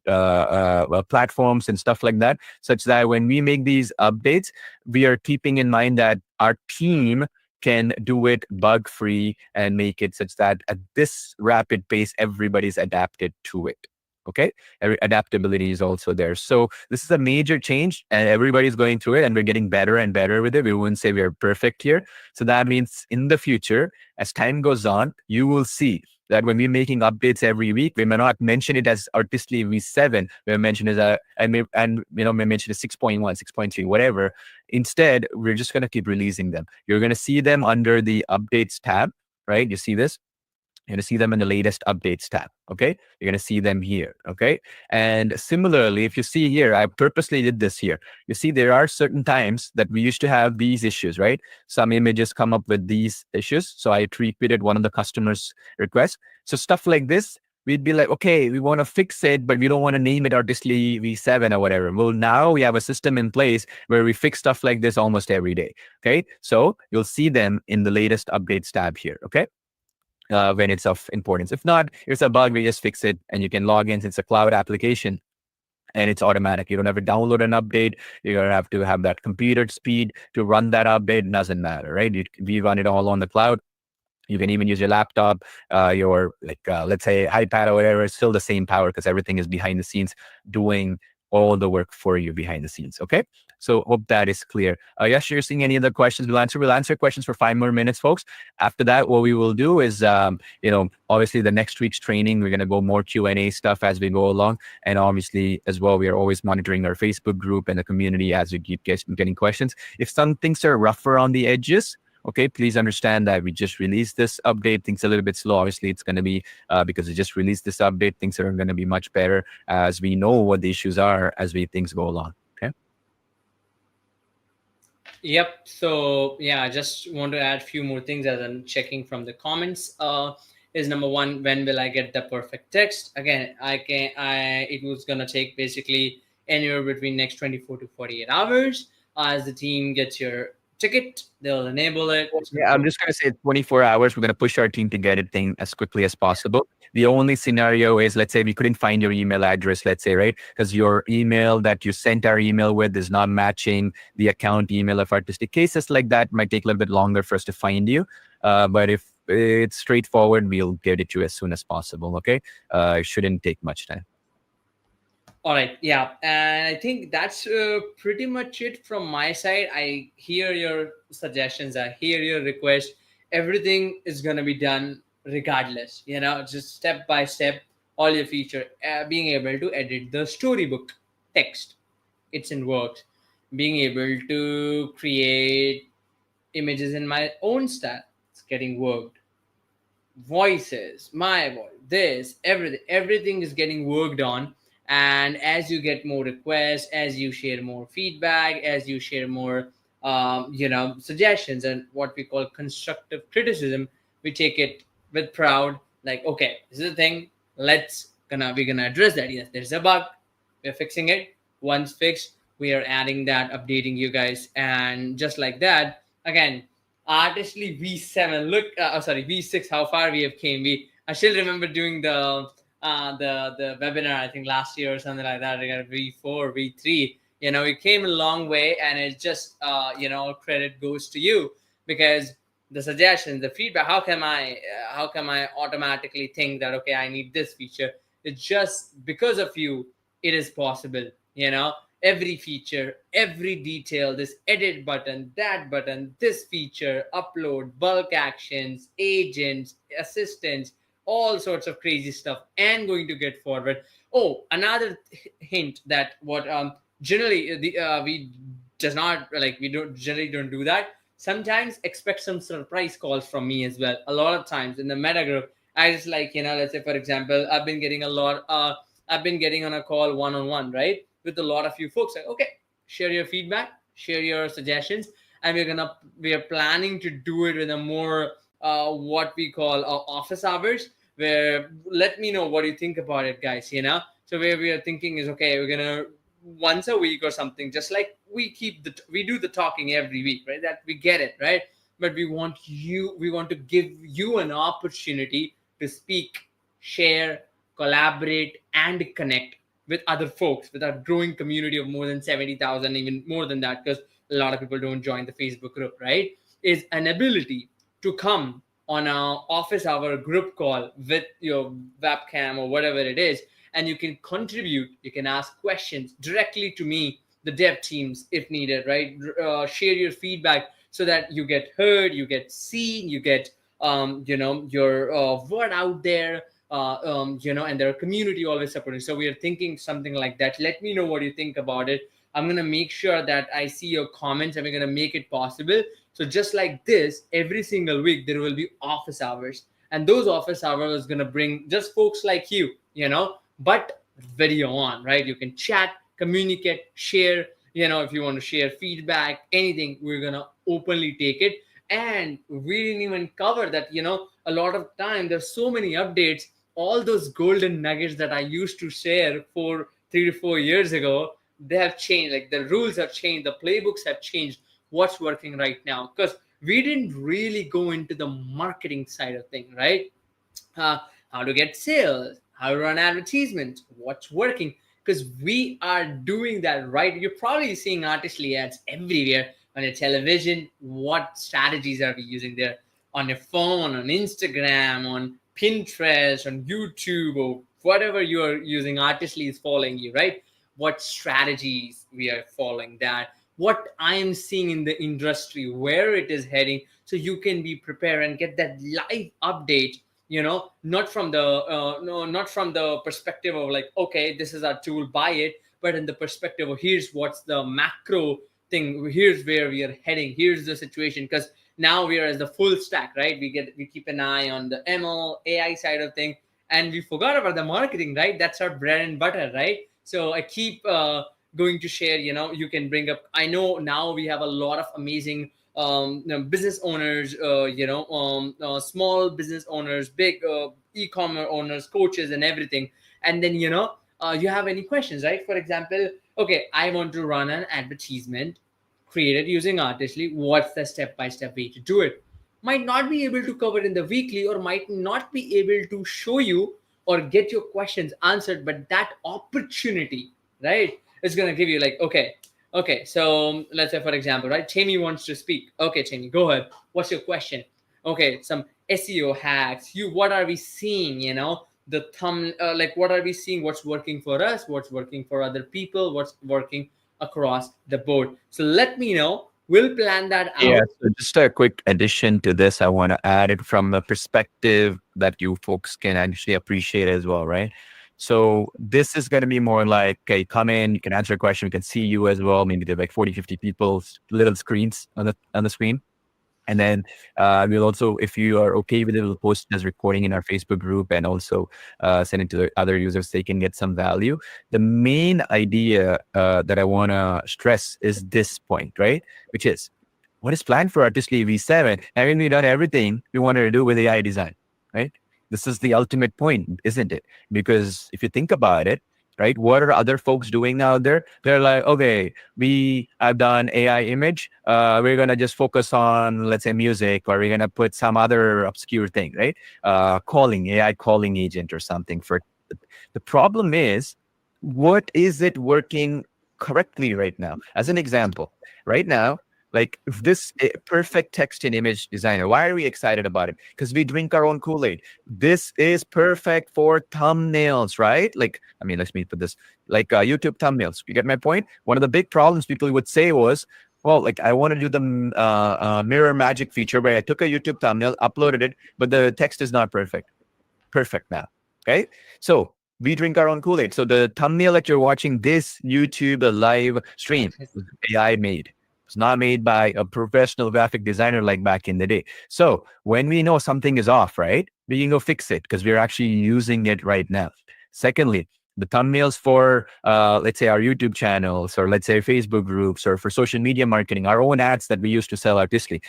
platforms and stuff like that, such that when we make these updates, we are keeping in mind that our team can do it bug free and make it such that at this rapid pace, everybody's adapted to it. Okay. Adaptability is also there. So this is a major change and everybody's going through it and we're getting better and better with it. We wouldn't say we're perfect here. So that means in the future, as time goes on, you will see that when we're making updates every week, we may not mention it as artistly V7. We mention it as we mention it 6.1, 6.3, whatever. Instead, we're just going to keep releasing them. You're going to see them under the updates tab, right? You see this? You're going to see them in the latest updates tab. Okay. You're going to see them here. Okay. And similarly, if you see here, I purposely did this here. You see, there are certain times that we used to have these issues, right? Some images come up with these issues. So I repeated one of the customer's requests. So stuff like this, we'd be like, okay, we want to fix it, but we don't want to name it artistly V7 or whatever. Well, now we have a system in place where we fix stuff like this almost every day. Okay. So you'll see them in the latest updates tab here. Okay. When it's of importance. If not, here's a bug, we just fix it and you can log in since it's a cloud application and it's automatic. You don't have to download an update. You don't have to have that computer speed to run that update. It doesn't matter, right? We run it all on the cloud. You can even use your laptop, your let's say iPad or whatever. It's still the same power because everything is behind the scenes doing all the work for you behind the scenes. Okay, so hope that is clear. Yes, you're seeing any other questions? We'll answer questions for 5 more minutes, folks. After that, what we will do is, obviously the next week's training, we're gonna go more Q&A stuff as we go along, and obviously as well, we are always monitoring our Facebook group and the community as we keep getting questions. If some things are rougher on the edges, okay, please understand that we just released this update. Things a little bit slow. Obviously, it's going to be because we just released this update. Things are going to be much better as we know what the issues are as things go along. Okay. Yep. So yeah, I just want to add a few more things as I'm checking from the comments. Is number one, when will I get the perfect text? Again, it was gonna take basically anywhere between next 24 to 48 hours. As the team gets your ticket, they'll enable it. It's gonna Yeah, I'm go. just going to say 24 hours. We're going to push our team to get it thing as quickly as possible. The only scenario is, let's say we couldn't find your email address, let's say, right? Because your email that you sent our email with is not matching the account email of artistic cases like that. Might take a little bit longer for us to find you. But if it's straightforward, we'll get it to you as soon as possible. Okay. It shouldn't take much time. All right, yeah, and I think that's pretty much it from my side. I hear your suggestions, I hear your request. Everything is gonna be done regardless, just step by step, all your feature, being able to edit the storybook text, it's in works. Being able to create images in my own style, it's getting worked. Voices, my voice, this, everything is getting worked on. And as you get more requests, as you share more feedback, as you share more suggestions and what we call constructive criticism, we take it with proud, like, okay, this is the thing, we're gonna address that. Yes, there's a bug, we're fixing it. Once fixed, we are adding that, updating you guys, and just like that, again, artistly v7, look, sorry, v6, how far we have came. I still remember doing the webinar, I think last year or something like that. I got v4, v3. We came a long way, and it just credit goes to you, because the suggestions, the feedback, how come I automatically think that, okay, I need this feature? It's just because of you it is possible. Every feature, every detail, this edit button, that button, this feature, upload, bulk actions, agents, assistants, all sorts of crazy stuff, and going to get forward. Oh, another hint, that what generally we does not, like, we don't generally don't do that. Sometimes expect some surprise calls from me as well. A lot of times in the meta group, I just, like, let's say, for example, I've been getting on a call one-on-one, right, with a lot of you folks, like, okay, share your feedback, share your suggestions, and we are planning to do it in a more what we call office hours, where, let me know what you think about it, guys. So where we are thinking is, okay, we're gonna once a week or something, just like we do the talking every week, right? That we get it, right? But we want to give you an opportunity to speak, share, collaborate, and connect with other folks, with our growing community of more than 70,000, even more than that, because a lot of people don't join the Facebook group, right? Is an ability to come on a office hour group call with your webcam or whatever it is, and you can contribute, you can ask questions directly to me, the dev teams, if needed, right? Share your feedback, so that you get heard, you get seen, you get your word out there, and their community always supporting. So we are thinking something like that. Let me know what you think about it. I'm gonna make sure that I see your comments, and we're gonna make it possible. So just like this, every single week there will be office hours, and those office hours is gonna bring just folks like you, but video on, right? You can chat, communicate, share. If you want to share feedback, anything, we're gonna openly take it. And we didn't even cover that. A lot of time there's so many updates, all those golden nuggets that I used to share for 3 to 4 years ago, they have changed. Like, the rules have changed, the playbooks have changed, what's working right now, because we didn't really go into the marketing side of things, right? uh, how to get sales, how to run advertisements, what's working, because we are doing that, right? You're probably seeing artistly ads everywhere on your television. What strategies are we using there? On your phone, on Instagram, on Pinterest, on YouTube, or whatever you are using, artistly is following you, right? What strategies we are following, that what I am seeing in the industry, where it is heading, so you can be prepared and get that live update. Not from the no, not from the perspective of, like, okay, this is our tool, buy it, but in the perspective of, here's what's the macro thing, here's where we are heading, here's the situation. Because now we are as the full stack, right? We keep an eye on the ML AI side of thing, and we forgot about the marketing, right? That's our bread and butter, right? So I keep going to share. You can bring up, I know now we have a lot of amazing business owners, small business owners, big e-commerce owners, coaches, and everything. And then, you have any questions, right? For example, okay, I want to run an advertisement created using Artistly. What's the step-by-step way to do it? Might not be able to cover in the weekly, or might not be able to show you or get your questions answered, but that opportunity, right, is going to give you, like, okay, so let's say, for example, right, Tammy wants to speak. Okay, Tammy, go ahead. What's your question? Okay, some SEO hacks. What are we seeing? The like, what are we seeing? What's working for us? What's working for other people? What's working across the board? So let me know. We'll plan that Yeah. out. So just a quick addition to this, I want to add it from the perspective that you folks can actually appreciate as well, right? So this is going to be more like, okay, come in, you can answer a question, we can see you as well. Maybe there's like 40, 50 people, little screens on the screen. And then we'll also, if you are okay with it, we'll post it as recording in our Facebook group and also send it to the other users so they can get some value. The main idea that I want to stress is this point, right? Which is, what is planned for Artistly V7? Haven't we done everything we wanted to do with AI design, right? This is the ultimate point, isn't it? Because if you think about it, right, what are other folks doing out there? They're like, okay, we have done AI image. We're gonna just focus on, let's say, music, or we're gonna put some other obscure thing, right? Calling AI calling agent or something. For the problem is, what is it working correctly right now? As an example, right now, like if this perfect text and image designer, why are we excited about it? Because we drink our own Kool-Aid. This is perfect for thumbnails, right? Like, I mean, let me put this like YouTube thumbnails. You get my point? One of the big problems people would say was, well, like I want to do the mirror magic feature where I took a YouTube thumbnail, uploaded it, but the text is not perfect now. Okay. So we drink our own Kool-Aid. So the thumbnail that you're watching this YouTube live stream was AI made. It's not made by a professional graphic designer like back in the day. So when we know something is off, right, we can go fix it because we're actually using it right now. Secondly, the thumbnails for, let's say, our YouTube channels, or let's say Facebook groups, or for social media marketing, our own ads that we used to sell artistically,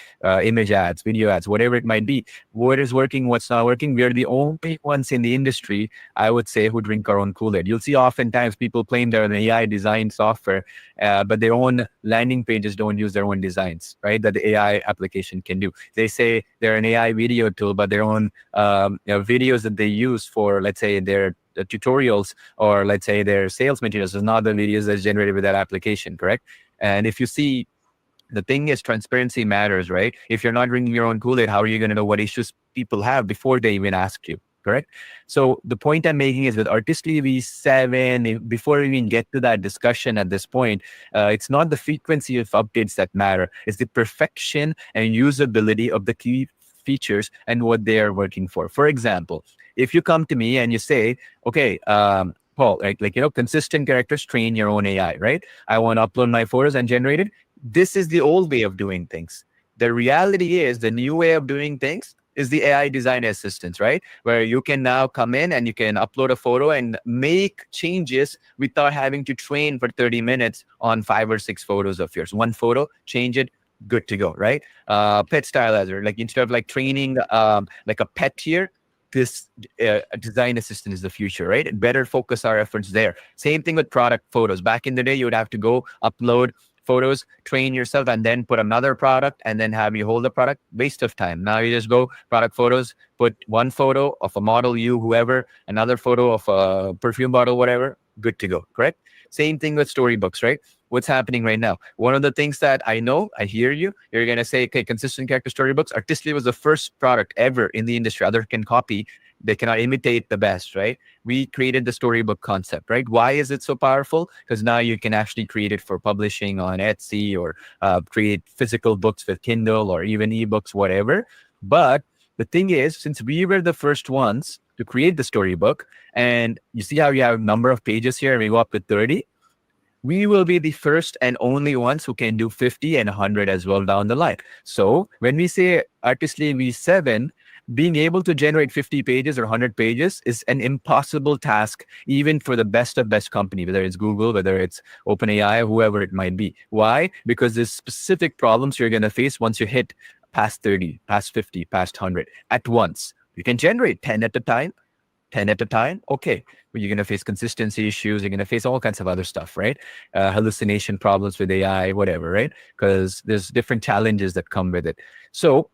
image ads, video ads, whatever it might be. What is working, what's not working? We are the only ones in the industry, I would say, who drink our own Kool-Aid. You'll see oftentimes people claim they're an AI design software, but their own landing pages don't use their own designs, right? That the AI application can do. They say they're an AI video tool, but their own videos that they use for, let's say, their tutorials, or let's say their sales materials, is not the videos that's generated with that application, correct? And if you see, the thing is, transparency matters, right? If you're not drinking your own Kool-Aid, how are you going to know what issues people have before they even ask you, correct? So the point I'm making is, with Artistly V7, before we even get to that discussion at this point, it's not the frequency of updates that matter. It's the perfection and usability of the key features and what they are working for. For example, if you come to me and you say, okay, Paul, consistent characters, train your own AI, right? I want to upload my photos and generate it. This is the old way of doing things. The reality is, the new way of doing things is the AI design assistance, right? Where you can now come in and you can upload a photo and make changes without having to train for 30 minutes on 5 or 6 photos of yours. One photo, change it, good to go, right? Pet stylizer, like instead of like training like a pet here, this design assistant is the future, right? And better focus our efforts there. Same thing with product photos. Back in the day, you would have to go upload photos, train yourself, and then put another product, and then have you hold the product. Waste of time. Now you just go product photos, put one photo of a model, you, whoever, another photo of a perfume bottle, whatever, good to go, correct? Same thing with storybooks, right? What's happening right now? One of the things that I know, I hear you, you're going to say, okay, consistent character storybooks. Artistly was the first product ever in the industry. Others can copy, they cannot imitate the best, right? We created the storybook concept, right? Why is it so powerful? Because now you can actually create it for publishing on Etsy, or create physical books with Kindle, or even ebooks, whatever. But the thing is, since we were the first ones to create the storybook, and you see how you have a number of pages here, and we go up to 30, we will be the first and only ones who can do 50 and 100 as well down the line. So when we say Artistly V7, being able to generate 50 pages or 100 pages is an impossible task, even for the best of best company, whether it's Google, whether it's OpenAI, whoever it might be. Why? Because there's specific problems you're going to face once you hit past 30, past 50, past 100 at once. You can generate 10 at a time, 10 at a time, okay. But you're going to face consistency issues. You're going to face all kinds of other stuff, right? Hallucination problems with AI, whatever, right? Because there's different challenges that come with it. So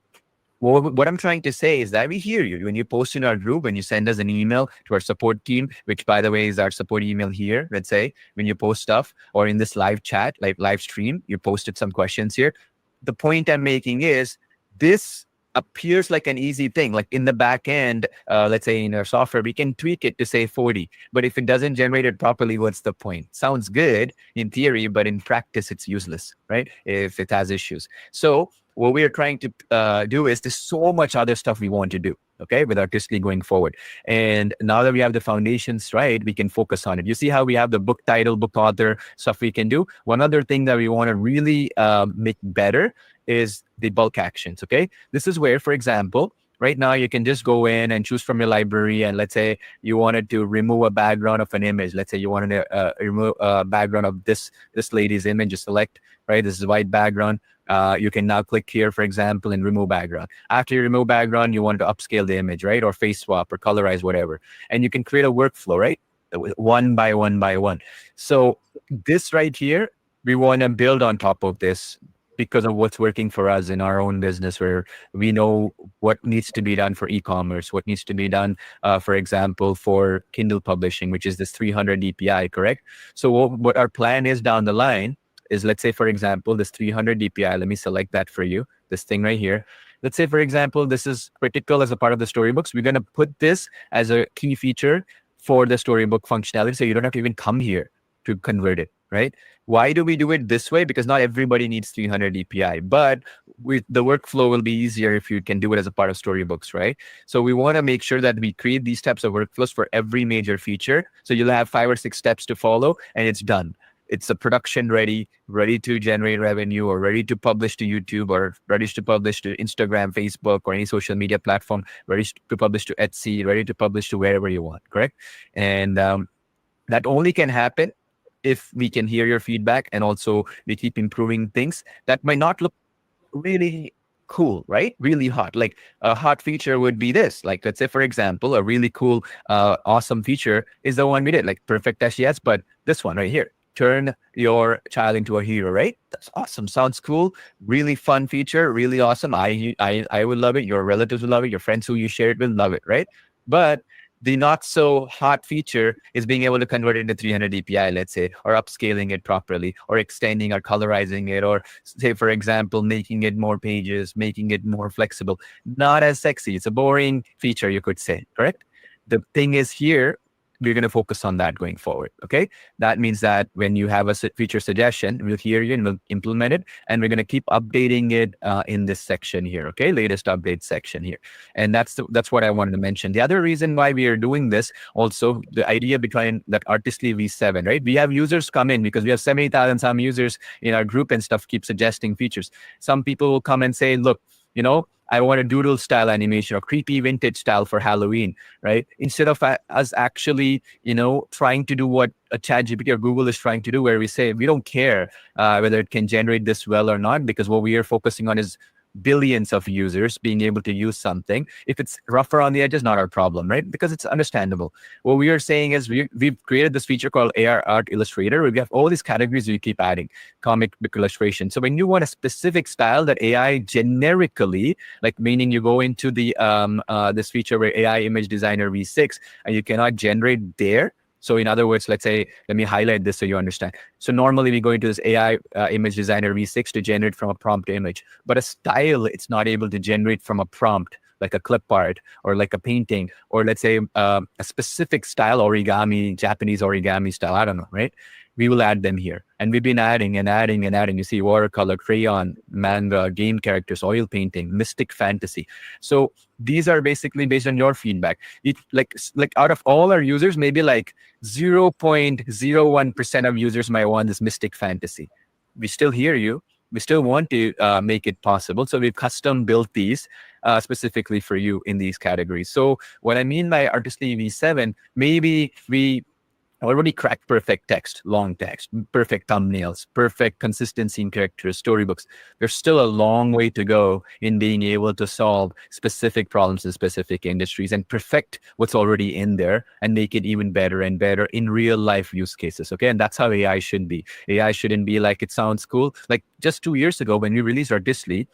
what I'm trying to say is that we hear you. When you post in our group, when you send us an email to our support team, which by the way is our support email here, let's say, when you post stuff, or in this live chat, like live stream, you posted some questions here. The point I'm making is, this appears like an easy thing. Like in the back end, let's say in our software, we can tweak it to say 40. But if it doesn't generate it properly, what's the point? Sounds good in theory, but in practice, it's useless, right? If it has issues. So what we are trying to do is, there's so much other stuff we want to do. okay, with Artistly going forward. And now that we have the foundations right, we can focus on it. You see how we have the book title, book author stuff we can do. One other thing that we want to really make better is the bulk actions. Okay, this is where, for example, right now you can just go in and choose from your library, and let's say you wanted to remove a background of an image. Let's say you wanted to remove a background of this lady's image. Just select, right, this is white background. You can now click here, for example, and remove background. After you remove background, you want to upscale the image, right? Or face swap or colorize, whatever. And you can create a workflow, right? One by one by one. So this right here, we want to build on top of this because of what's working for us in our own business, where we know what needs to be done for e-commerce, what needs to be done, for example, for Kindle publishing, which is this 300 DPI, correct? So what our plan is down the line is, let's say, for example, this 300 DPI, let me select that for you, this thing right here. Let's say, for example, this is critical as a part of the storybooks. We're going to put this as a key feature for the storybook functionality. So you don't have to even come here to convert it, right? Why do we do it this way? Because not everybody needs 300 DPI, but the workflow will be easier if you can do it as a part of storybooks, right? So we want to make sure that we create these types of workflows for every major feature. So you'll have 5 or 6 steps to follow, and it's done. It's a production ready to generate revenue, or ready to publish to YouTube, or ready to publish to Instagram, Facebook, or any social media platform, ready to publish to Etsy, ready to publish to wherever you want, correct? And that only can happen if we can hear your feedback, and also we keep improving things that might not look really cool, right? Really hot. Like a hot feature would be this. Like, let's say, for example, a really cool, awesome feature is the one we did, like perfect SES, but this one right here. Turn your child into a hero, right? That's awesome. Sounds cool. Really fun feature. Really awesome. I would love it. Your relatives would love it. Your friends who you share it with love it, right? But the not so hot feature is being able to convert it into 300 DPI, let's say, or upscaling it properly, or extending or colorizing it, or say, for example, making it more pages, making it more flexible. Not as sexy. It's a boring feature, you could say, correct? The thing is here, we're going to focus on that going forward. Okay. That means that when you have a feature suggestion, we'll hear you and we'll implement it. And we're going to keep updating it in this section here. Okay. Latest update section here. And that's what I wanted to mention. The other reason why we are doing this, also the idea behind that Artistly V7, right? We have users come in because we have 70,000 some users in our group and stuff, keep suggesting features. Some people will come and say, look, I want a doodle style animation or creepy vintage style for Halloween, right? Instead of us actually, trying to do what a ChatGPT or Google is trying to do, where we say, we don't care whether it can generate this well or not, because what we are focusing on is billions of users being able to use something. If it's rougher on the edges, not our problem, right? Because it's understandable. What we are saying is we've created this feature called AR Art Illustrator, where we have all these categories we keep adding, comic book illustration. So when you want a specific style that AI generically, like meaning you go into the this feature where AI Image Designer V6, and you cannot generate there. So in other words, let's say, let me highlight this so you understand. So normally we go into this AI Image Designer V6 to generate from a prompt image, but a style, it's not able to generate from a prompt, like a clip art or like a painting, or let's say a specific style, origami, Japanese origami style, I don't know, right? We will add them here. And we've been adding and adding and adding. You see watercolor, crayon, manga, game characters, oil painting, mystic fantasy. So these are basically based on your feedback. It like out of all our users, maybe like 0.01% of users might want this mystic fantasy. We still hear you. We still want to make it possible. So we've custom built these specifically for you in these categories. So what I mean by Artistly V7, maybe we already cracked perfect text, long text, perfect thumbnails, perfect consistency in characters, storybooks. There's still a long way to go in being able to solve specific problems in specific industries and perfect what's already in there and make it even better and better in real life use cases. Okay. And that's how AI should be. AI shouldn't be like, it sounds cool. Like just 2 years ago when we released Artistly,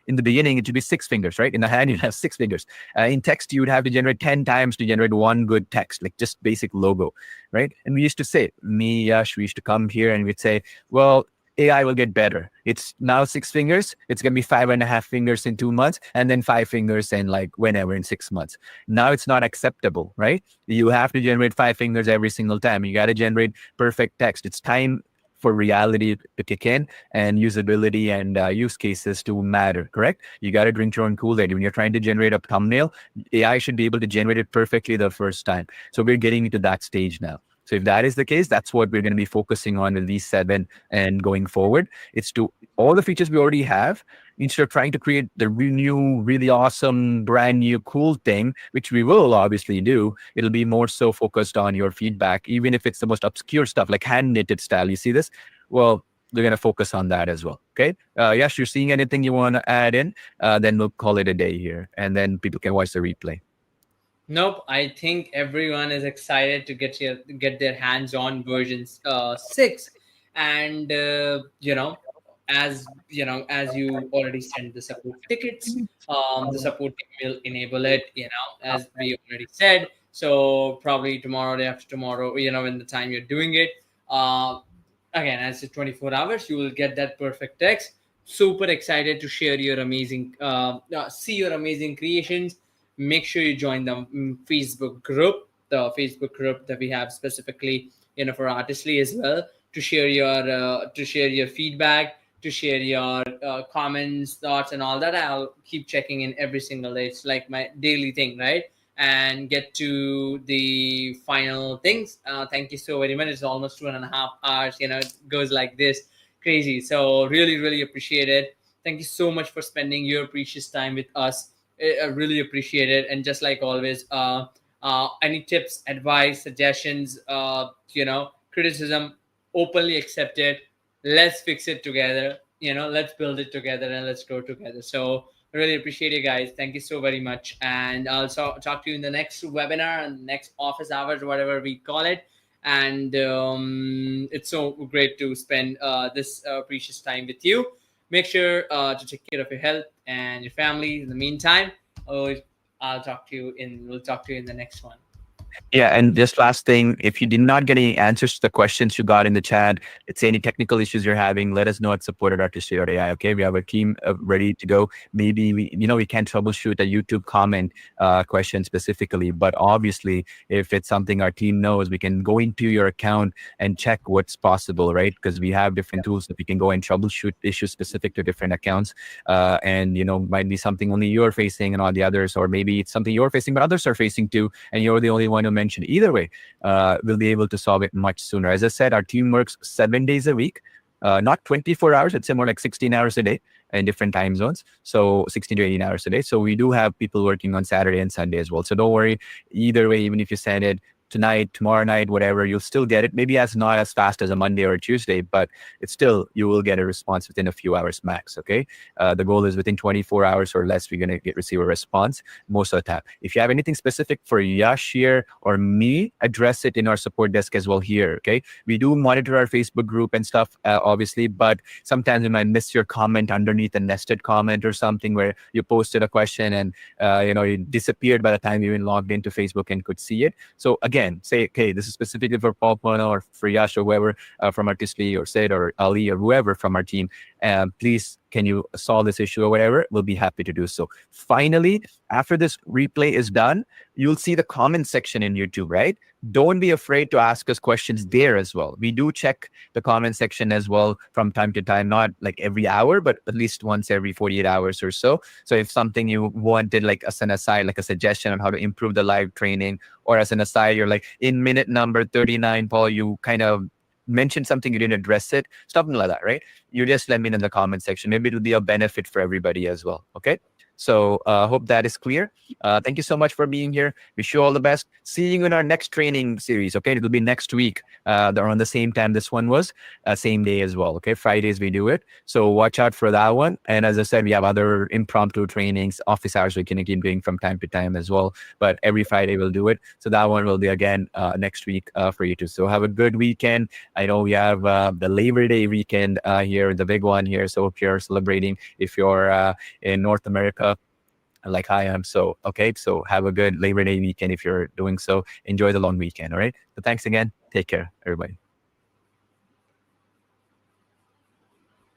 in the beginning, it should be 6 fingers, right? In the hand, you'd have 6 fingers. In text, you would have to generate 10 times to generate one good text, like just basic logo, right? And we used to say, me, Yash, we used to come here and we'd say, well, AI will get better. It's now 6 fingers. It's going to be 5.5 fingers in 2 months, and then 5 fingers in like whenever in 6 months. Now it's not acceptable, right? You have to generate 5 fingers every single time. You got to generate perfect text. It's time for reality to kick in and usability and use cases to matter, correct? You got to drink your own Kool-Aid. When you're trying to generate a thumbnail, AI should be able to generate it perfectly the first time. So we're getting into that stage now. So if that is the case, that's what we're going to be focusing on with V7 and going forward. It's to all the features we already have, instead of trying to create the new, really awesome, brand new, cool thing, which we will obviously do. It'll be more so focused on your feedback, even if it's the most obscure stuff like hand knitted style. You see this? Well, they're going to focus on that as well. Okay. Yes, you're seeing anything you want to add in? Then we'll call it a day here, and then people can watch the replay. Nope, I think everyone is excited to get their hands on versions 6, and as you already sent the support tickets, the support team will enable it. As we already said, so probably tomorrow, day after tomorrow, when the time you're doing it, uh, again, as the 24 hours, you will get that perfect text. Super excited to share your amazing, see your amazing creations. Make sure you join the Facebook group, the Facebook group that we have specifically, for Artistly as well, to share your feedback, to share your comments, thoughts, and all that. I'll keep checking in every single day. It's like my daily thing, right? And get to the final things. Thank you so very much. It's almost 2.5 hours. It goes like this, crazy. So really, really appreciate it. Thank you so much for spending your precious time with us. I really appreciate it. And just like always, any tips, advice, suggestions, criticism, openly accepted. Let's fix it together. Let's build it together and let's grow together. So I really appreciate you guys. Thank you so very much. And I'll talk to you in the next webinar and next office hours, whatever we call it. And it's so great to spend this precious time with you. Make sure to take care of your health and your family. In the meantime, oh, we'll talk to you in the next one. Yeah, and just last thing, if you did not get any answers to the questions you got in the chat, let's say any technical issues you're having, let us know at support@artistry.ai. Okay, we have a team ready to go. Maybe we can't troubleshoot a YouTube comment question specifically, but obviously, if it's something our team knows, we can go into your account and check what's possible, right? Because we have different tools that we can go and troubleshoot issues specific to different accounts, and might be something only you're facing and all the others, or maybe it's something you're facing but others are facing too, and you're the only one who mentioned. Either way, we'll be able to solve it much sooner. As I said, our team works 7 days a week, not 24 hours. It's more like 16 hours a day in different time zones. So 16 to 18 hours a day. So we do have people working on Saturday and Sunday as well. So don't worry. Either way, even if you send it tonight, tomorrow night, whatever, you'll still get it. Maybe not as fast as a Monday or a Tuesday, but it's still, you will get a response within a few hours max. Okay. The goal is within 24 hours or less, we're going to receive a response most of the time. If you have anything specific for Yash here or me, address it in our support desk as well here. Okay. We do monitor our Facebook group and stuff, obviously, but sometimes we might miss your comment underneath a nested comment or something where you posted a question and, it disappeared by the time you even logged into Facebook and could see it. So again, say, okay, this is specifically for Paul Pono or for Yash or whoever from Artistly or Sid or Ali or whoever from our team. Please, can you solve this issue or whatever? We'll be happy to do so. Finally, after this replay is done, you'll see the comment section in YouTube, right? Don't be afraid to ask us questions there as well. We do check the comment section as well from time to time, not like every hour, but at least once every 48 hours or so. So if something you wanted, like as an aside, like a suggestion on how to improve the live training, or as an aside, you're like in minute number 39, Paul, you kind of mentioned something, you didn't address it, something like that, right? You just let me know in the comment section. Maybe it'll be a benefit for everybody as well. Okay. So hope that is clear. Thank you so much for being here. Wish you all the best. See you in our next training series. Okay, it'll be next week. They're on the same time this one was, same day as well. Okay, Fridays we do it. So watch out for that one. And as I said, we have other impromptu trainings, office hours we can keep doing from time to time as well. But every Friday we'll do it. So that one will be again next week for you too. So have a good weekend. I know we have the Labor Day weekend here, the big one here. So if you're celebrating, if you're in North America, like I am. So, okay. So have a good Labor Day weekend. If you're doing so, enjoy the long weekend. All right. So thanks again. Take care, everybody.